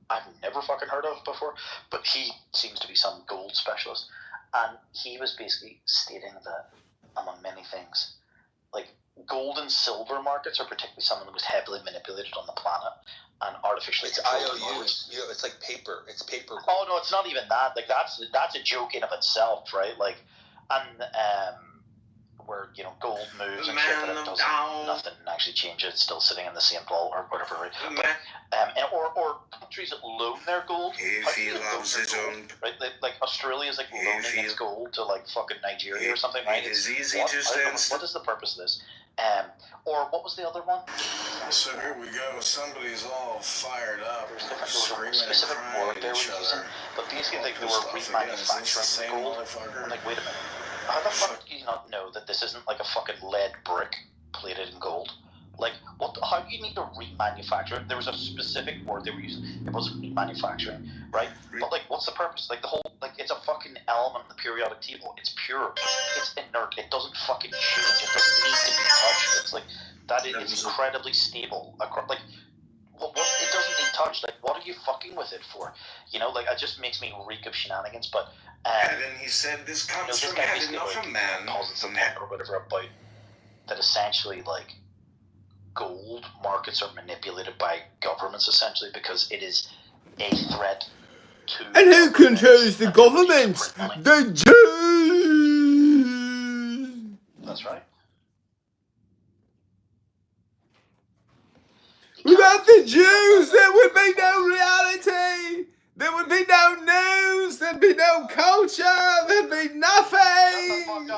I've never fucking heard of before, but he seems to be some gold specialist, and he was basically stating that among many things, like gold and silver markets are particularly some of the most heavily manipulated on the planet and artificially controlled. IOUs. It's like paper. It's paper gold. Oh no, it's not even that. Like that's a joke in of itself, right? Like, and where gold moves and shit, but it doesn't. Nothing actually changes. It's still sitting in the same vault or whatever, right? But, or countries that loan their gold. Right? Like Australia is like loaning its gold to like fucking Nigeria or something, right? It's easy to sense. What is the purpose of this? Or what was the other one? So here we go. Somebody's all fired up. There was a specific word they were using, but basically like they were remanufacturing gold. I'm like, wait a minute. How the fuck do you not know that this isn't like a fucking lead brick plated in gold? Like, how do you need to remanufacture it? There was a specific word they were using. It wasn't remanufacturing, right? But like, what's the purpose? Like the whole, like it's a fucking element in the periodic table. It's pure. It's inert. It doesn't fucking change. It doesn't need to be touched. It's like it's incredibly stable. Like, what? It doesn't need touched. Like, what are you fucking with it for? Like it just makes me reek of shenanigans. But heaven, he said, this comes from heaven, not from man. Or whatever about that. Essentially, like, gold markets are manipulated by governments essentially because it is a threat to. And who controls the government? The Jews. That's right. Without the Jews, there would be no reality. There would be no news. There'd be no culture. There'd be nothing.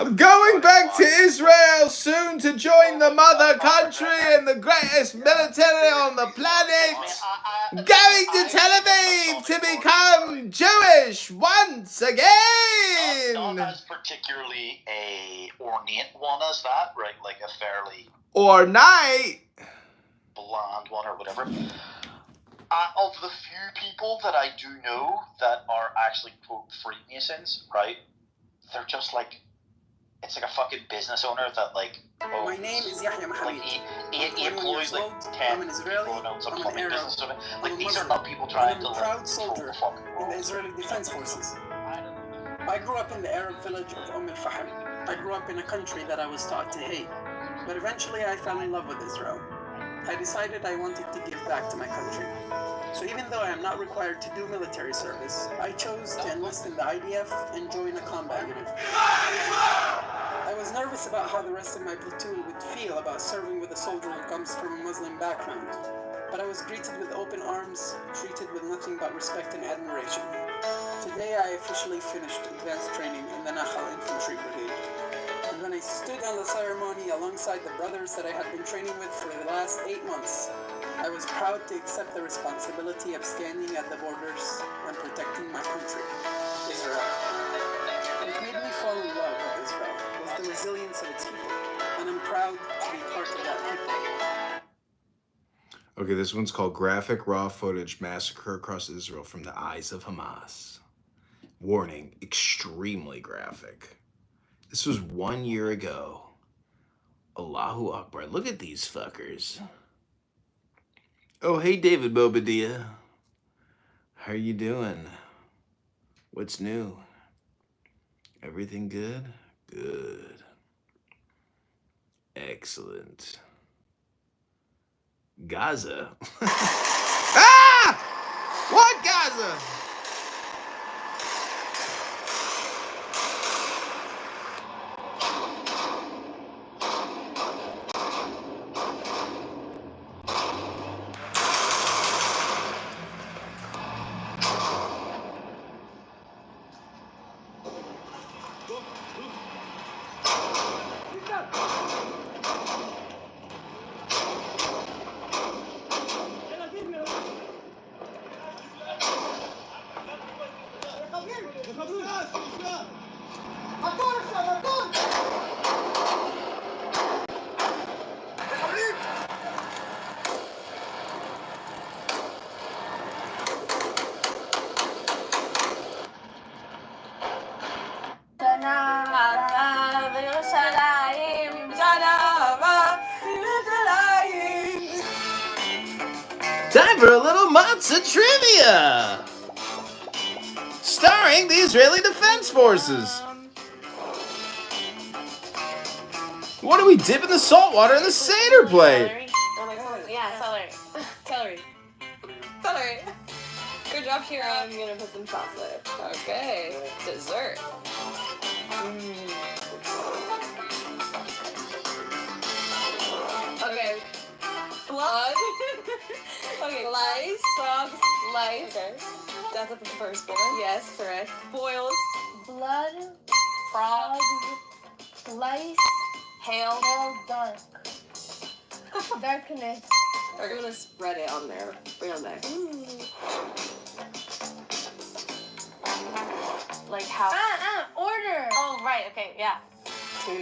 I'm going back to Israel soon to join the mother country and the greatest military on the planet. Going to Tel Aviv to become Jewish once again. Not as particularly a ornate one as that, right? Like a fairly ornate blonde one or whatever. Of the few people that I do know that are actually quote Freemasons, right? They're just like. It's like a fucking business owner that like. My name is Yahya Mohammed. Like he employs like 10 people and owns a plumbing business. Like these are not people trying to. I'm a proud soldier in the Israeli Defense Forces. I grew up in the Arab village of Al-Fahim. I grew up in a country that I was taught to hate, but eventually I fell in love with Israel. I decided I wanted to give back to my country. So even though I am not required to do military service, I chose to enlist in the IDF and join a combat unit. I was nervous about how the rest of my platoon would feel about serving with a soldier who comes from a Muslim background. But I was greeted with open arms, treated with nothing but respect and admiration. Today I officially finished advanced training in the Nachal Infantry Brigade. And when I stood on the ceremony alongside the brothers that I had been training with for the last 8 months, I was proud to accept the responsibility of standing at the borders and protecting my country, Israel. What made me fall in love with Israel was the resilience of its people, and I'm proud to be part of that people. Okay, this one's called Graphic Raw Footage Massacre Across Israel from the Eyes of Hamas. Warning, extremely graphic. This was 1 year ago. Allahu Akbar. Look at these fuckers. Oh, hey, David Bobadilla. How are you doing? What's new? Everything good? Good. Excellent. Gaza. Ah! What Gaza? Time for a little matzah trivia! Starring the Israeli Defense Forces. What do we dip in the salt water in the Seder plate? Yeah, celery. Celery. Good job, Kira. I'm gonna put some salsa. Okay. Dessert. Okay. Blood. Okay. Lice. Frogs. Lice. Okay. Death of the firstborn. Yes, correct. Boils. Blood. Frogs. Lice. Hail. Dark. Darkness. We're gonna spread it on there. Put it on there. Like how? Order. Oh right. Okay. Yeah. To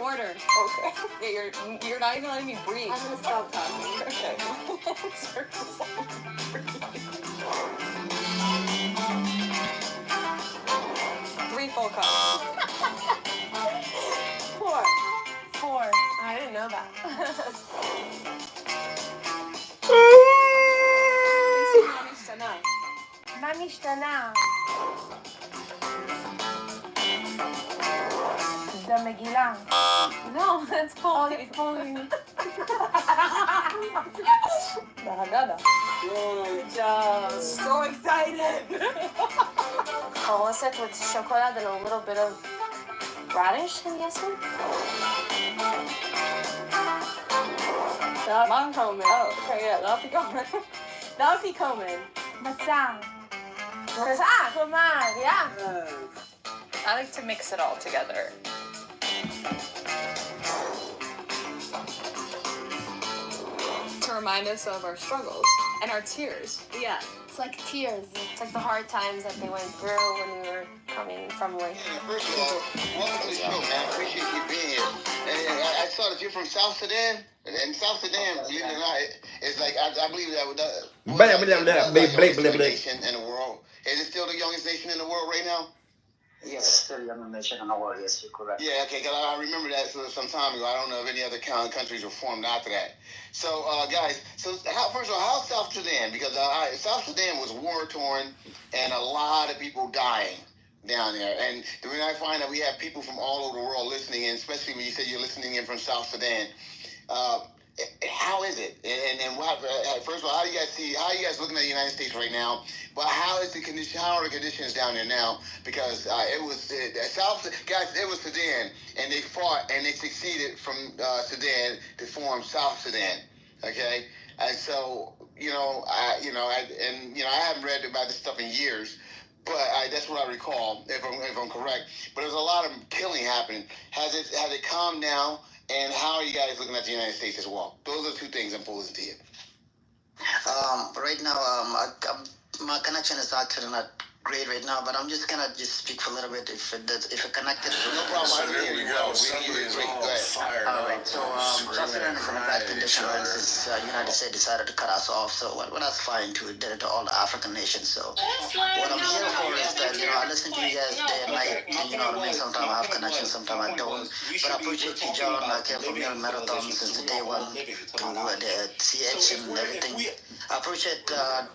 order. Okay. Yeah, you're not even letting me breathe. I'm gonna stop talking. Okay. 3 full cups. 4. I didn't know that. מה משתנה? The Megillah. No, that's Polish. The Haggadah. Good job. So excited. Hummus with chocolate and a little bit of radish, I'm guessing. Oh, okay, yeah, that'll be coming. Matzah. Come on, yeah. I like to mix it all together. To remind us of our struggles and our tears. Yeah. It's like tears. It's like the hard times that they went through when we were coming from like... First of all, welcome to the show, man. I appreciate you being here. And I saw that you're from South Sudan. And South Sudan, believe it or not, it's like, I believe that was the youngest nation in the world. Is it still the youngest nation in the world right now? Yes, still the youngest nation in the world. Yes, you're correct. Yeah, okay, because I remember that some time ago. I don't know if any other countries were formed after that. So, guys, first of all, how's South Sudan? Because South Sudan was war-torn and a lot of people dying down there. And the reason I find that we have people from all over the world listening in, especially when you say you're listening in from South Sudan, how is it? And first of all, how are you guys looking at the United States right now? But how are the conditions down there now? Because it was Sudan, and they fought and they succeeded from Sudan to form South Sudan. Okay, and so I haven't read about this stuff in years. But that's what I recall, if I'm correct. But there's a lot of killing happening. Has it calmed down? And how are you guys looking at the United States as well? Those are 2 things I'm posing to you. Right now, my connection is actually not great right now, but I'm just gonna speak for a little bit if it connected. No problem. I can hear you well. All right. So South Sudan is in a bad condition right since United States decided to cut us off. So well, that's fine too. It did it to all the African nations. So what I'm here for is that I listen to you guys day and night. And, you know what I mean? Sometimes I have connections, sometimes I don't. But I appreciate you, John. I came from your marathon since day one to the CH and everything. I appreciate Grant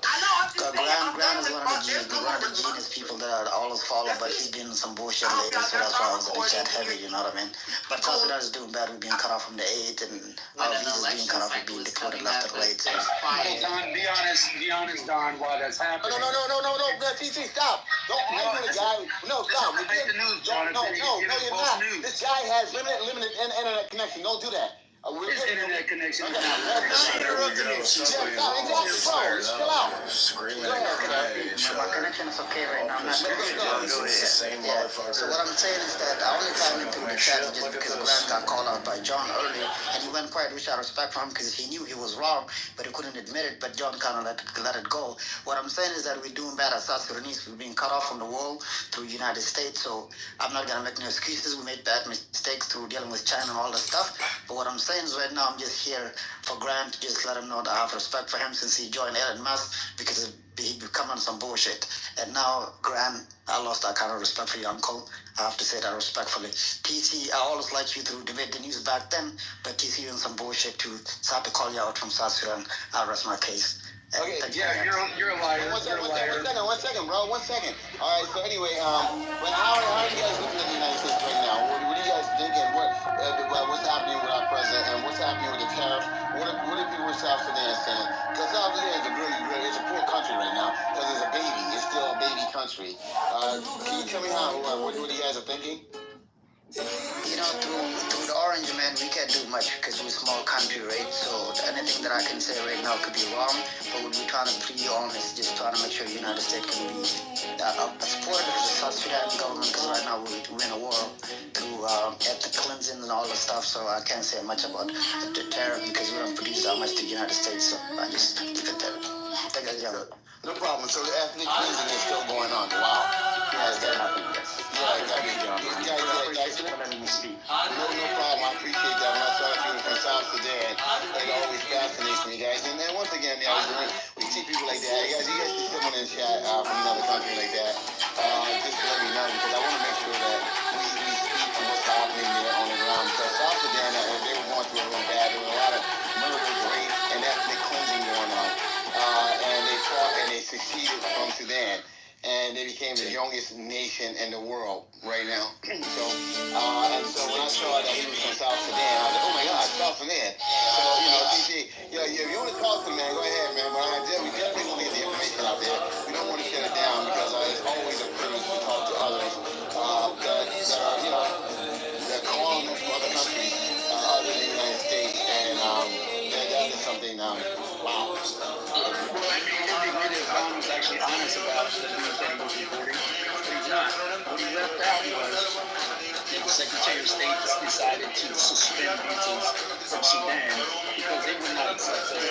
is one of the genius people that I always follow, but he's been some bullshit lately, so that's why I was in the chat heavy, you know what I mean? But South Sudan is doing bad. We're being cut off from the aid, and our visas being cut off, we're being declared left and right. So. Don, be honest, Don, why that's happening. No, TC, stop. Don't blame the guy. No, stop. No, you're not. This guy has limited internet connection. Don't do that. His internet connection is not working. Chill out. Screaming and crying at each other. My connection is okay right now. I'm not sure. So what I'm saying is that I only found it through the chat just because Grant got called out by John earlier, and he went quiet, which I respect from him because he knew he was wrong, but he couldn't admit it. But John kind of let it go. What I'm saying is that we're doing bad as South Sudanese. We're being cut off from the world through the United States. So I'm not gonna make no excuses. We made bad mistakes through dealing with China and all that stuff. But what I'm saying is right now I'm just here for Grant to just let him know that I have respect for him since he joined Elon Musk because he become on some bullshit. And now, Grant, I lost that kind of respect for your uncle. I have to say that respectfully. TC, I always liked you through debate the news back then, but TC you in some bullshit too. So I have to call you out from South Sudan. I'll rest my case. Okay, yeah, you're a liar. One second, bro. One second. All right. So anyway, but how are you guys looking at the United States right now? What do you guys think? And what's happening with our president? And what's happening with the tariff? What are people in South Sudan saying? Because South Sudan is it's a poor country right now because it's a baby. It's still a baby country. Can you tell me what you guys are thinking? You know, through the orange, man, we can't do much because we're a small country, right? So anything that I can say right now could be wrong, but what we're trying to plead on is just trying to make sure the United States can be supportive of the South Sudan government because right now we're in a war through ethnic cleansing and all the stuff, so I can't say much about the tariff because we don't produce that much to the United States, so I just leave it there. Thank you, John. No problem. So the ethnic cleansing is still going on. Wow. Yes, that happened, yes. No problem. I appreciate that. When I saw that you were from South Sudan, it always fascinates me, guys. And then once again, we see people like that. You guys can still come in and chat from another country like that. Just to let me know because I want to make sure that we speak to what's happening there on the ground. Because South Sudan, they were going through it really bad. There was a lot of murder, rape, and ethnic cleansing going on. And they fought and they succeeded from Sudan. And they became the youngest nation in the world right now. So when I saw that he was from South Sudan, I was like, oh my God, South Sudan. So, TC, if you want to talk to me, man, go ahead, man. But we definitely want to get the information out there. We don't want to shut it down because it's always a privilege to talk to others that calling from other countries other than the United States. And that is something, wow. Well, I mean, Ron was actually honest about the news that he was reporting, but he's not. What he left out was the Secretary of State decided to suspend visas from Sudan because they would not accept the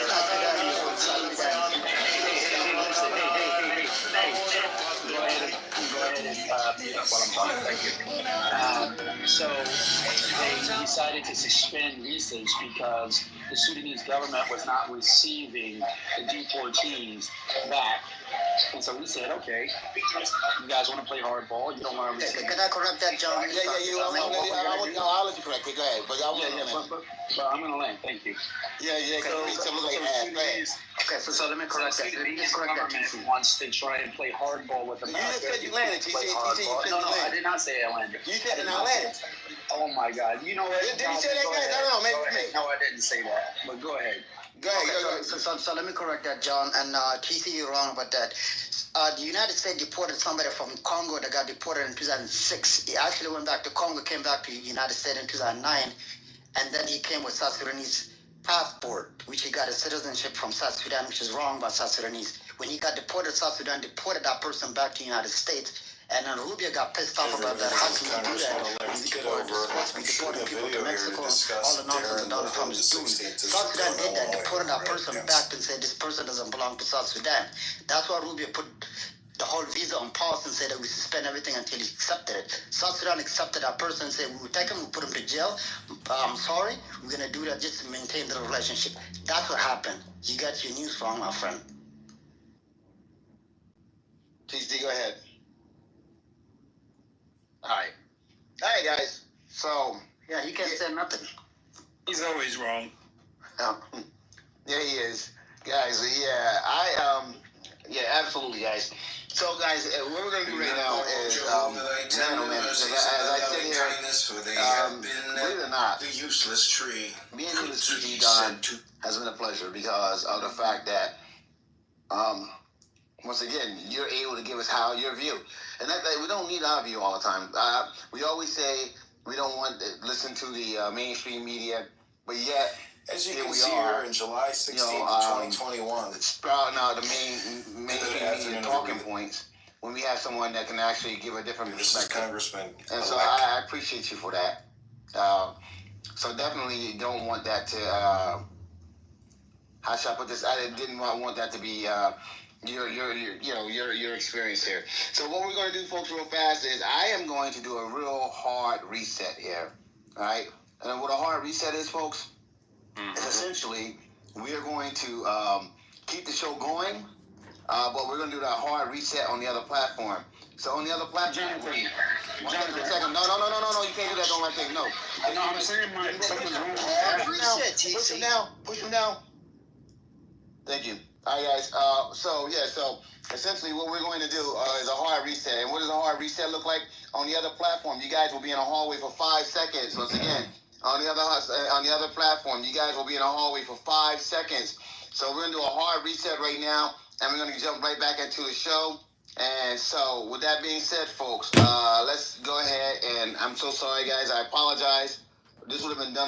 Go ahead and mute up while I'm talking. Thank you. So they decided to suspend visas because the Sudanese government was not receiving the deportees back. And so we said, okay, you guys want to play hardball. You don't want to receive. Can I correct that, John? I'll let you correct it. Go ahead. But I'm going to land. Thank you. So let me correct that. The Sudanese government wants to try and play hardball with America. You just said you landed. You said you landed. No, I did not say I landed. You said I landed. Oh my God! You know what? Did you say that, guys? I don't know. No, I didn't say that. But go ahead. Go ahead. So let me correct that, John. And TC, you're wrong about that. The United States deported somebody from Congo that got deported in 2006. He actually went back to Congo, came back to the United States in 2009, and then he came with South Sudanese passport, which he got a citizenship from South Sudan, which is wrong by South Sudanese. When he got deported, South Sudan deported that person back to the United States. And then Rubio got pissed off about that. How can you do that? He's supposed to be deporting people to Mexico, all the nonsense that Donald Trump is doing. South Sudan did that, deported that person back and said this person doesn't belong to South Sudan. That's why Rubio put the whole visa on pause and said that we suspend everything until he accepted it. South Sudan accepted that person and said we will take him, we'll put him to jail. I'm sorry, we're going to do that just to maintain the relationship. That's what happened. You got your news wrong, my friend. TC, go ahead. All right, guys. So yeah, you can't say nothing. He's always wrong. Yeah, he is, guys. Yeah, absolutely, guys. So, guys, what we're gonna do right now is, man, as I sit here, believe it or not, the useless tree. Being in the TC, Don, has been a pleasure because of the fact that, once again, you're able to give us your view. And that we don't need our view all the time. We always say we don't want to listen to the mainstream media but yet As you here can we see are, here in July 16th, 2021, sprouting out the main talking points when we have someone that can actually give a different perspective. This is Congressman. And so I appreciate you for that. So definitely you don't want that to, how should I put this? I didn't want that to be your experience here. So what we're going to do, folks, real fast is I am going to do a real hard reset here. All right? And what a hard reset is, folks, is essentially we are going to keep the show going, but we're going to do that hard reset on the other platform. So on the other platform, Jonathan, no, you can't do that. Don't let things. No, I'm saying someone's wrong. Hard reset, TC. Push him down. Thank you. All right, guys. So essentially what we're going to do is a hard reset. And what does a hard reset look like? On the other platform, you guys will be in a hallway for 5 seconds. Once again, on the other platform, you guys will be in a hallway for 5 seconds. So we're going to do a hard reset right now, and we're going to jump right back into the show. And so with that being said, folks, let's go ahead. And I'm so sorry, guys. I apologize. This would have been done